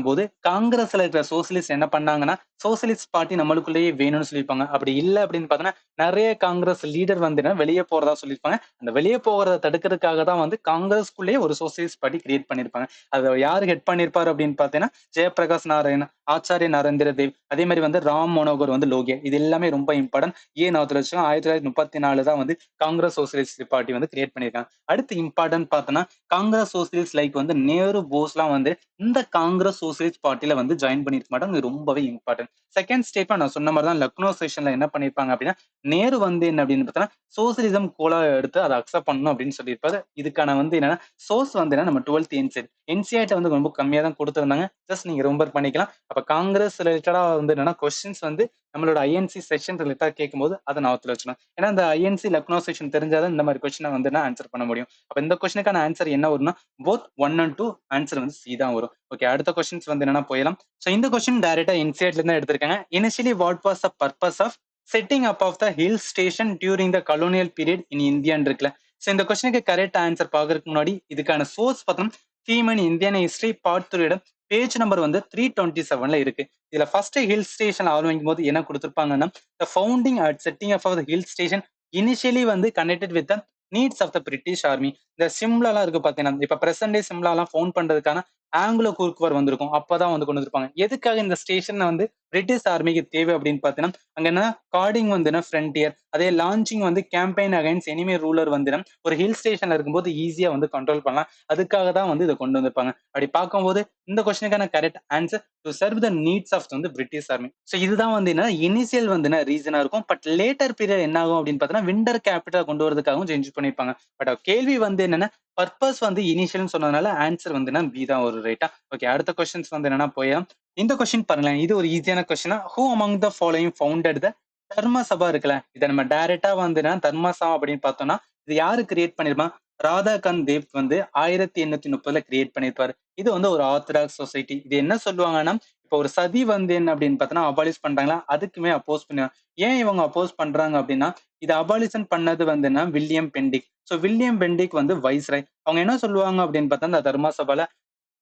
காங்கிரஸ்ல இருக்கிற சோசியலிஸ்ட் என்ன பண்ணாங்கன்னா, சோசியலிஸ்ட் பார்ட்டி நம்மளுக்குள்ளேயே வேணும்னு சொல்லியிருப்பாங்க. அப்படி இல்லை அப்படின்னு பார்த்தோன்னா நிறைய காங்கிரஸ் லீடர் வந்து வெளியே போறதா சொல்லியிருப்பாங்க. அந்த வெளியே போகிறத தடுக்கிறதுக்காக தான் வந்து காங்கிரஸ்குள்ளேயே ஒரு சோசியலிஸ்ட் பார்ட்டி கிரியேட் பண்ணியிருப்பாங்க. அதை யார் ஹெட் பண்ணியிருப்பாரு அப்படின்னு பார்த்தீங்கன்னா, ஜெயபிரகாஷ் நாராயண், ஆச்சாரிய நரேந்திர தேவ், அதே மாதிரி வந்து ராம் மனோகர் வந்து லோகியா. இது எல்லாமே ரொம்ப இம்பார்ட்டன்ட். ஏன் 1934 தான் வந்து காங்கிரஸ் சோசியலிஸ்ட் பார்ட்டி வந்து கிரியேட் பண்ணியிருக்காங்க. அடுத்து இம்பார்ட்டன்ட் பார்த்தோன்னா, காங்கிரஸ் சோசியலிஸ்ட் லைக் வந்து நேரு, போஸ்லாம் வந்து இந்த காங்கிரஸ் சோசியலிஸ்ட் பார்ட்டில வந்து ஜாயின் பண்ணிருக்க மாட்டாங்க. இது ரொம்பவே இம்பார்ட்டன்ட். செகண்ட் ஸ்டேட்மெண்ட் நான் சொன்ன மாதிரி தான் லக்னோ செஷன்ல என்ன பண்ணிருப்பாங்க அப்படின்னா, நேரு வந்து என்ன அப்படின்னு பார்த்தோன்னா, சோசியலிசம் கோலா எடுத்து அதை அக்செப்ட் பண்ணணும் அப்படின்னு சொல்லியிருப்பாரு. இதுக்கான வந்து என்னன்னா சோர்ஸ் வந்து நம்ம 12th என்சிஆர்டி வந்து ரொம்ப கம்மியா தான் கொடுத்திருந்தாங்க. ஜஸ்ட் நீங்க ரெம்பர் பண்ணிக்கலாம். அப்ப காங்கிரஸ் ரிலேட்டடா வந்து என்னன்னா கொஸ்டின்ஸ் வந்து நம்மளோட ஐஎன்சி செஷன் ரிலேட்டடா கேட்கும்போது அதை ஞாபகத்துல வச்சுக்கணும். ஏன்னா இந்த ஐஎன்சி லக்னோ செஷன் தெரிஞ்சாதான் இந்த மாதிரி கொஸ்டினை வந்து ஆன்சர் பண்ண முடியும். அப்ப இந்த கொஸ்டினுக்கான ஆன்சர் என்ன வரும்னா போத் 1 and 2 ஆன்சர் வந்து சி தான் வரும். ஓகே அடுத்த கொஸ்டின்ஸ் வந்து என்னன்னா போயிடலாம். ஸோ இந்த கொஸ்டின் டைரக்டா என்சிஆர்டில இருந்து எடுத்திருக்காங்க. Initially what was the purpose of setting up of the hill station during the colonial period in இந்தியான்னு இருக்குல்ல. ஸோ இந்த கொஸ்டினுக்கு கரெக்ட் ஆன்சர் பார்க்கறதுக்கு முன்னாடி இதுக்கான சோர்ஸ் பார்த்தோம் theme in Indian history part 3 page number வந்து 327ல இருக்கு. இதுல ஃபர்ஸ்ட் ஹில் ஸ்டேஷன் ஆரம்பிக்கும்போது என்ன குடுத்திருப்பாங்கன்னா, the founding at setting of the hill station initially வந்து connected with the needs of the British army. இந்த சிம்லாலாம் இருக்கு பார்த்தீங்கன்னா, இப்ப பிரசன்ட் டே சிம்லாலாம் ஃபவுண்ட் பண்றதுக்கான ஆங்கிலோ குறுக்குவர் வந்திருக்கும். அப்பதான் வந்து கொண்டு வந்திருப்பாங்க. எதுக்காக இந்த ஸ்டேஷன் வந்து பிரிட்டிஷ் ஆர்மிக்கு தேவை அப்படின்னு பார்த்தீங்கன்னா, அங்க என்ன கார்டிங் வந்துன்னா ஃப்ரண்டியர், அதே லான்ச்சிங் வந்து கேம்பெயின் அகைன்ஸ்ட் எனிமி ரூலர் வந்துன்னா ஒரு ஹில் ஸ்டேஷன்ல இருக்கும்போது ஈஸியா வந்து கண்ட்ரோல் பண்ணலாம். அதுக்காக தான் வந்து இத கொண்டு வந்திருப்பாங்க. அப்படி பார்க்கும்போது இந்த கொஸ்டினுக்கான correct answer to serve the needs of வந்து பிரிட்டிஷ் ஆர்மி. சோ இதுதான் வந்து என்ன இனிஷியல் வந்து என்ன ரீசனா இருக்கும். பட் லேட்டர் பீரியட் என்ன ஆகும் அப்படின்னு பார்த்தீங்கன்னா, விண்டர் கேபிட்டல் கொண்டு வரதுக்காகவும் சேஞ்ச் பண்ணியிருப்பாங்க. பட் கேள்வி வந்து என்னன்னா பர்பஸ் வந்து இனிஷியல்னு சொன்னதுனால ஆன்சர் வந்து பி தான் வரும் ரைட்டா. ஓகே அடுத்த கொஸ்டின்ஸ் வந்து என்னன்னா போயா. இந்த கொஸ்டின் பாருங்களேன். இது ஒரு ஈஸியான கொஸ்டினா. Who among the following founded the Dharma Sabha இருக்குல்ல. இத நம்ம டைரக்ட்டா வந்து தர்ம சபா அப்படின்னு பார்த்தோம்னா, இது யாரு கிரியேட் பண்ணிருப்பான்? ராதாகாந்த் தேவ் வந்து 1830ல கிரியேட் பண்ணியிருப்பாரு. இது வந்து ஒரு ஆர்த்தடாக்ஸ் சொசைட்டி. இது என்ன சொல்லுவாங்கன்னா, இப்ப ஒரு சதி வந்து என்ன அப்படின்னு பார்த்தோம்னா, அபாலிஷ் பண்றாங்களா, அதுக்குமே அப்போஸ் பண்ணுவாங்க. ஏன் இவங்க அப்போஸ் பண்றாங்க அப்படின்னா, இத அபாலிஷன் பண்ணது வந்துன்னா William Bentinck. So William Bentinck வந்து வைஸ்ராய். அவங்க என்ன சொல்லுவாங்க அப்படின்னு பார்த்தா, இந்த தர்ம சபால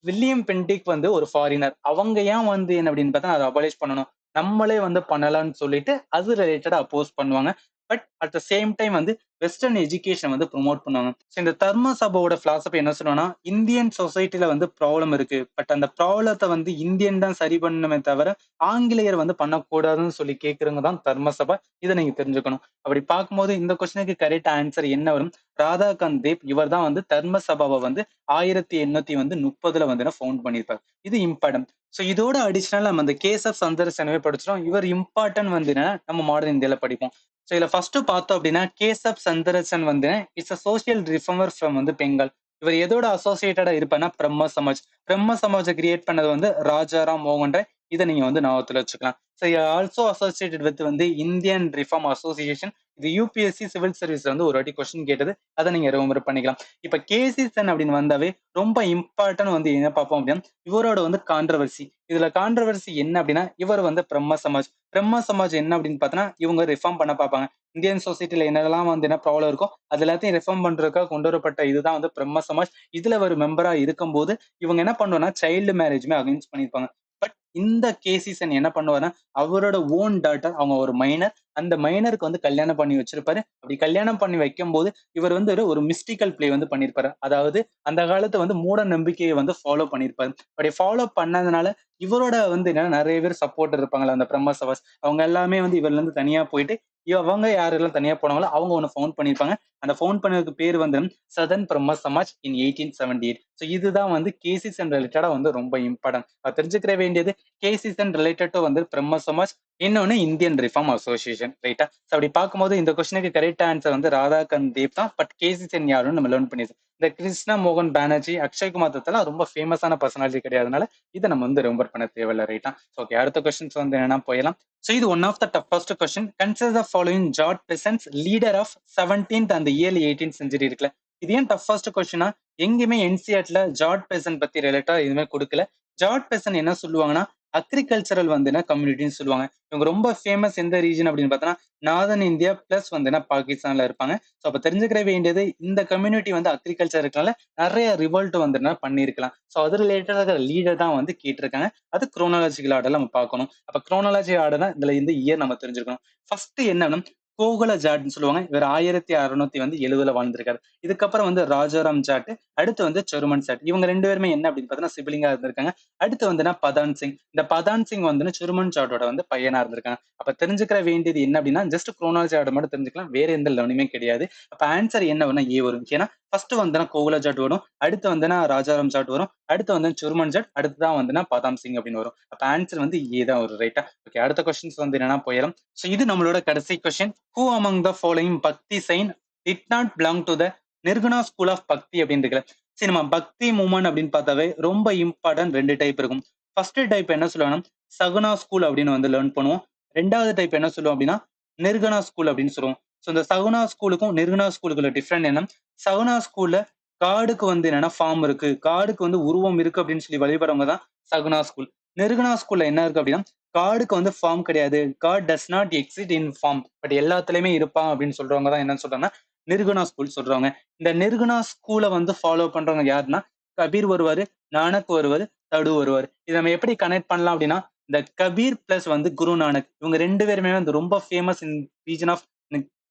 வில்லியம் பெண்டிக் வந்து ஒரு ஃபாரினர். அவங்க ஏன் வந்து என்ன அப்படின்னு பார்த்தா, அத அபாலிஷ் பண்ணணும். நம்மளே வந்து பண்ணலாம்னு சொல்லிட்டு, அது ரிலேட்டடா அப்போஸ் பண்ணுவாங்க. But at the same time வந்து வெஸ்டர்ன் எஜுகேஷன் வந்து ப்ரமோட் பண்ணுவாங்க. சோ இந்த தர்ம சபாவோட பிலாசபி என்ன சொல்லுவாங்கன்னா, இந்தியன் சொசைட்டில வந்து ப்ராப்ளம் இருக்கு. பட் அந்த ப்ராப்ளத்த வந்து இந்தியன் தான் சரி பண்ணணுமே தவிர, ஆங்கிலேயர் வந்து பண்ணக்கூடாதுன்னு சொல்லி கேட்கிறவங்க தான் தர்ம சபா. இத நீங்க தெரிஞ்சுக்கணும். அப்படி பார்க்கும்போது இந்த கொஸ்டினுக்கு கரெக்ட் ஆன்சர் என்ன வரும்? ராதாகாந்த் தேவ் இவர் தான் வந்து தர்ம சபாவ வந்து 1830ல வந்து ஃபவுண்ட் பண்ணியிருப்பார். இது இம்பார்ட்டன்ட். சோ இதோட அடிஷனலா நம்ம அந்த கேஸ் ஆஃப் சந்தர்சனவே படிச்சிட்டோம். இவர் இம்பார்ட்டன்ட் வந்து என்னன்னா, நம்ம மாடர்ன் இந்தியால படிப்போம். சோ இதுல ஃபர்ஸ்ட் பார்த்தோம் அப்படின்னா, கேஸ் ஆஃப் சந்தர்சன் வந்து it's a social reformer from வந்து பெங்கால். இவர் எதோட அசோசியேட்டடா இருப்பார்னா, பிரம்ம சமாஜ். பிரம்ம சமாஜ கிரியேட் பண்ணது வந்து ராஜாராம் மோகன் ராய். இத நீங்க வந்து ஞாபகத்துல வச்சுக்கலாம். சோ ஆல்சோ அசோசியேட்டட் வித் வந்து இந்தியன் ரிஃபார்ம் அசோசியேஷன். இது யுபிஎஸ்சி சிவில் சர்வீஸ்ல வந்து ஒரு வாட்டி கொஸ்டின் கேட்டது. அத நீங்க ரிமெம்பர் பண்ணிக்கலாம். இப்ப கேசி சென் அப்படின்னு வந்தாவே ரொம்ப இம்பார்ட்டன்ட் வந்து என்ன பார்ப்போம் அப்படின்னா, இவரோட வந்து கான்ட்ரோவர்சி. இதுல கான்ட்ரோவர்சி என்ன அப்படின்னா, இவர் வந்து பிரம்ம சமாஜ். பிரம்ம சமாஜ் என்ன அப்படின்னு பார்த்தோம்னா, இவங்க ரிஃபார்ம் பண்ண பார்ப்பாங்க. இந்தியன் சொசைட்டில என்னெல்லாம் வந்து என்ன ப்ராப்ளம் இருக்கோ, அது எல்லாத்தையும் ரிஃபார்ம் பண்றதுக்காக கொண்டு வரப்பட்ட இதுதான் வந்து பிரம்ம சமாஜ். இதுல ஒரு மெம்பரா இருக்கும்போது, இவங்க என்ன பண்ணுவாங்கன்னா, சைல்டு மேரேஜ்மே அகைன்ஸ்ட் பண்ணியிருப்பாங்க. பட் இந்த கேசிசன் என்ன பண்ணுவாருன்னா, அவரோட ஓன் டாட்டர் அவங்க ஒரு மைனர். அந்த மைனருக்கு வந்து கல்யாணம் பண்ணி வச்சிருப்பாரு. அப்படி கல்யாணம் பண்ணி வைக்கும்போது, இவர் வந்து ஒரு மிஸ்டிக்கல் ப்ளே வந்து பண்ணியிருப்பாரு. அதாவது அந்த காலத்துல வந்து மூட நம்பிக்கைய வந்து ஃபாலோ பண்ணியிருப்பாரு. அப்படி ஃபாலோ பண்ணதுனால, இவரோட வந்து என்னன்னா நெறைய பேர் சப்போர்ட்டர் இருப்பாங்கல்ல, அந்த பிரம்ம சபாஸ். அவங்க எல்லாமே வந்து இவர்ல இருந்து தனியா போயிட்டு, அவங்க யாரெல்லாம் தனியா போனாங்களோ, அவங்க ஒண்ணு ஃபவுண்ட் பண்ணியிருப்பாங்க. அந்த ஃபவுண்ட் பண்ணதுக்கு பேர் வந்து சதர்ன் பிரம்ம சமாஜ் இன் 1878. சோ இதுதான் வந்து கேசிசன் ரிலேட்டடா வந்து ரொம்ப இம்பார்ட்டன்ட். தெரிஞ்சுக்கிற வேண்டியது கேசிசன் ரிலேட்டட் டூ வந்து பிரம்ம சமாஜ், இன்னொன்னு இந்தியன் ரிஃபார்ம் அசோசியேஷன் ரைட்டா. சோ அப்படி பார்க்கும்போது இந்த கொஸ்டினுக்கு கரெக்ட் ஆன்சர் வந்து ராதாகாந்த் தேவ் தான். பட் கேசிசன் யாருன்னு நம்ம லேர்ன் பண்ணிருக்கோம். இந்த கிருஷ்ணா மோகன் பானர்ஜி, அக்ஷய் குமார் தத்தெல்லாம் ரொம்ப ஃபேமஸான பர்சனாலிட்டி கிடையாதுனால, இத நம்ம வந்து ரெம்பர் பண்ண தேவையில்ல ரைட்டா. ஓகே அடுத்த கொஸ்டின்ஸ் வந்து என்னன்னா போயிடலாம். So இது one of the toughest question. Consider the following George persons leader of 17th and early 18th century இருக்குல்ல. இது ஏன் டஃபஸ்ட் கொஸ்டினா, எங்கேயுமே என்சிஆர்ல ஜார்ஜ் பெசன் பத்தி ரிலேட்டா எதுவுமே கொடுக்கல. ஜார்ஜ் பெசன் என்ன சொல்லுவாங்கன்னா, அக்ரிகல்ச்சரல் வந்துன்னா கம்யூனிட்டின்னு சொல்லுவாங்க. இவங்க ரொம்ப ஃபேமஸ் எந்த ரீஜன் அப்படின்னு பார்த்தோம்னா, நார்தர்ன் இந்தியா பிளஸ் வந்துன்னா பாகிஸ்தான்ல இருப்பாங்க. ஸோ அப்ப தெரிஞ்சுக்கிற வேண்டியது இந்த கம்யூனிட்டி வந்து அக்ரிகல்ச்சர் இருக்கனால நிறைய ரிவோல்ட் வந்துன்னா பண்ணியிருக்கலாம். ஸோ அது ரிலேட்டடாக லீடர் தான் வந்து கேட்டிருக்காங்க. அது குரோனாலஜிக்கல் ஆர்டர்ல நம்ம பார்க்கணும். அப்ப குரோனாலஜி ஆர்டர்னா இதுல இந்த இயர் நம்ம தெரிஞ்சுக்கணும். ஃபர்ஸ்ட் என்னன்னா கோகுல ஜாட்னு சொல்லுவாங்க. இவர் 1670ல வாழ்ந்திருக்காரு. இதுக்கப்புறம் வந்து ராஜாராம் ஜாட், அடுத்து வந்து செருமன் ஜாட். இவங்க 2 பேருமே என்ன அப்படின்னு பார்த்தீங்கன்னா சிபிலிங்கா இருந்திருக்காங்க. அடுத்து வந்துன்னா பதான் சிங். இந்த பதான் சிங் வந்து செருமன் ஜாட்டோட வந்து பையனா இருந்திருக்காங்க. அப்ப தெரிஞ்சுக்கிற வேண்டியது என்ன அப்படின்னா ஜஸ்ட் குரோனாலஜி ஆர்டர் மட்டும் தெரிஞ்சுக்கலாம். வேற எந்த லேர்னிங்குமே கிடையாது. அப்ப ஆன்சர் என்ன வேணா ஏ வரும். ஏன்னா ஃபர்ஸ்ட் வந்துன்னா கோகுல ஜாட் வரும். அடுத்து வந்துன்னா ராஜாராம் ஜாட் வரும். அடுத்து வந்து செருமன் ஜாட். அடுத்து தான் வந்துன்னா பதாம் சிங் அப்படின்னு வரும். அப்ப ஆன்சர் வந்து ஏ தான் வரும் ரைட்டா. ஓகே அடுத்த கொஸ்டின்ஸ் வந்து என்னன்னா போயிடலாம். சோ இது நம்மளோட கடைசி question. Who among the following bhakti saint did not belong to the Nirguna school of bhakti அப்படின்னு இருக்குல்ல. சரி நம்ம பக்தி மூமெண்ட் அப்படின்னு பார்த்தாவே ரொம்ப இம்பார்ட்டன்ட் 2 டைப் இருக்கும். ஃபர்ஸ்ட் டைப் என்ன சொல்லுவாங்கன்னா சகுனா ஸ்கூல் அப்படின்னு வந்து லேர்ன் பண்ணுவோம். 2வது டைப் என்ன சொல்லுவோம் அப்படின்னா நிர்குணா ஸ்கூல் அப்படின்னு சொல்லுவோம். சோ இந்த சகுனா ஸ்கூலுக்கும் நிர்குணா ஸ்கூலுக்குள்ள டிஃபரெண்ட் என்ன, சகுனா ஸ்கூல்ல காடுக்கு வந்து என்னன்னா ஃபார்ம் இருக்கு, காடுக்கு வந்து உருவம் இருக்கு அப்படின்னு சொல்லி வழிபடுறவங்க தான் சகுனா ஸ்கூல். நிர்குணா ஸ்கூல்ல என்ன இருக்கு அப்படின்னா காடுக்கு வந்து ஃபார்ம் கிடையாது. God does not exist in form. But எல்லாத்துலயுமே இருப்பான் அப்படின்னு சொல்றவங்க தான் என்னன்னு சொல்றாங்கன்னா நிர்குணா ஸ்கூல் சொல்றவங்க. இந்த நிர்குணா ஸ்கூலை வந்து ஃபாலோ பண்றவங்க யாருன்னா கபீர் வருவாரு, நானக் வருவாரு, தடு வருவாரு. இத நம்ம எப்படி கனெக்ட் பண்ணலாம் அப்படின்னா, இந்த கபீர் பிளஸ் வந்து குரு நானக். இவங்க 2 பேருமே வந்து ரொம்ப famous in region of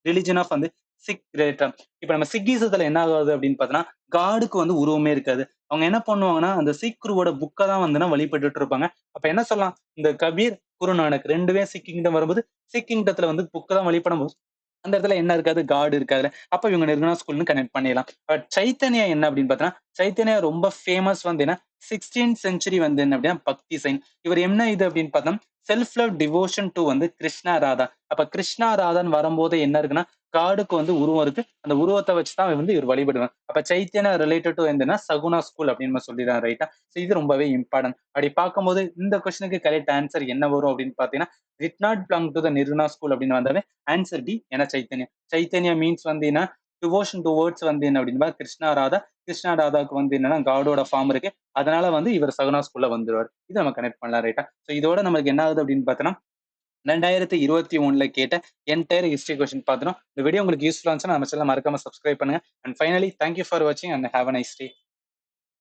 religion of வந்து சிக் ரிலிஜன். இப்ப நம்ம சிக்கிசத்துல என்ன ஆகுது அப்படின்னு பார்த்தோம்னா, காடுக்கு வந்து உருவமே இருக்காது. அவங்க என்ன பண்ணுவாங்கன்னா, அந்த சிக் குருவோட புக்க தான் வந்துனா வழிபட்டுட்டு இருப்பாங்க. அப்ப என்ன சொல்லலாம்? இந்த கபீர், குரு நானக் 2 பேரும் சிக் கிங்டம் வரும்போது, சிக் கிங்டத்துல வந்து புக்க தான் வழிபடும்போது, அந்த இடத்துல என்ன இருக்காது? காட் இருக்காதுல்ல. அப்ப இவங்க நிர்குணா ஸ்கூல்ன்னு கனெக்ட் பண்ணிடலாம். பட் சைத்தன்யா என்ன அப்படின்னு பார்த்தோம்னா, சைத்தன்யா ரொம்ப ஃபேமஸ் வந்து என்ன 16த் செஞ்சுரி வந்து என்ன அப்படின்னா பக்தி சைன். இவர் என்ன இது அப்படின்னு பார்த்தோம்னா, செல்ஃப் லவ் டிவோஷன் டூ வந்து கிருஷ்ணா ராதா. அப்ப கிருஷ்ணா ராதான்னு வரும்போது என்ன இருக்குன்னா, காடுக்கு வந்து உருவம் இருக்கு. அந்த உருவத்த வச்சு தான் வந்து இவர் வழிபடுவாங்க. அப்ப சைத்தன்யா ரிலேட்டட் டூ என்னன்னா சகுனா ஸ்கூல் அப்படின்னு நம்ம சொல்லிடலாம் ரைட்டா? சோ இது ரொம்பவே இம்பார்ட்டன்ட். அப்படி பார்க்கும்போது இந்த கொஸ்டினுக்கு கரெக்ட் ஆன்சர் என்ன வரும் அப்படின்னு பார்த்தீங்கன்னா, did not belong to the Nirguna school அப்படின்னு வந்தாவே ஆன்சர் டி ஏன்னா சைத்தன்யா. சைத்தன்யா மீன்ஸ் வந்து என்ன டிவோஷன் டுவர்ட்ஸ் வந்து என்ன அப்படின்னா கிருஷ்ணா ராதா. கிருஷ்ணா ராதாவுக்கு வந்து என்னன்னா காடோட ஃபார்ம் இருக்கு. அதனால வந்து இவர் சகுனா ஸ்கூல்ல வந்துருவாரு. இத நம்ம கனெக்ட் பண்ணலாம் ரைட்டா? சோ இதோட நமக்கு என்ன ஆகுது அப்படின்னு பார்த்தோம்னா, 2021ல கேட்ட என்டையர் ஹிஸ்டரி கொஸ்டின் பார்த்துட்டோம். இந்த வீடியோ உங்களுக்கு யூஸ்ஃபுல்லா இருந்துச்சுன்னா நம்ம சேனல மறக்காம சப்ஸ்கிரைப் பண்ணுங்க. And finally thank you for வாட்சிங் and have a nice day.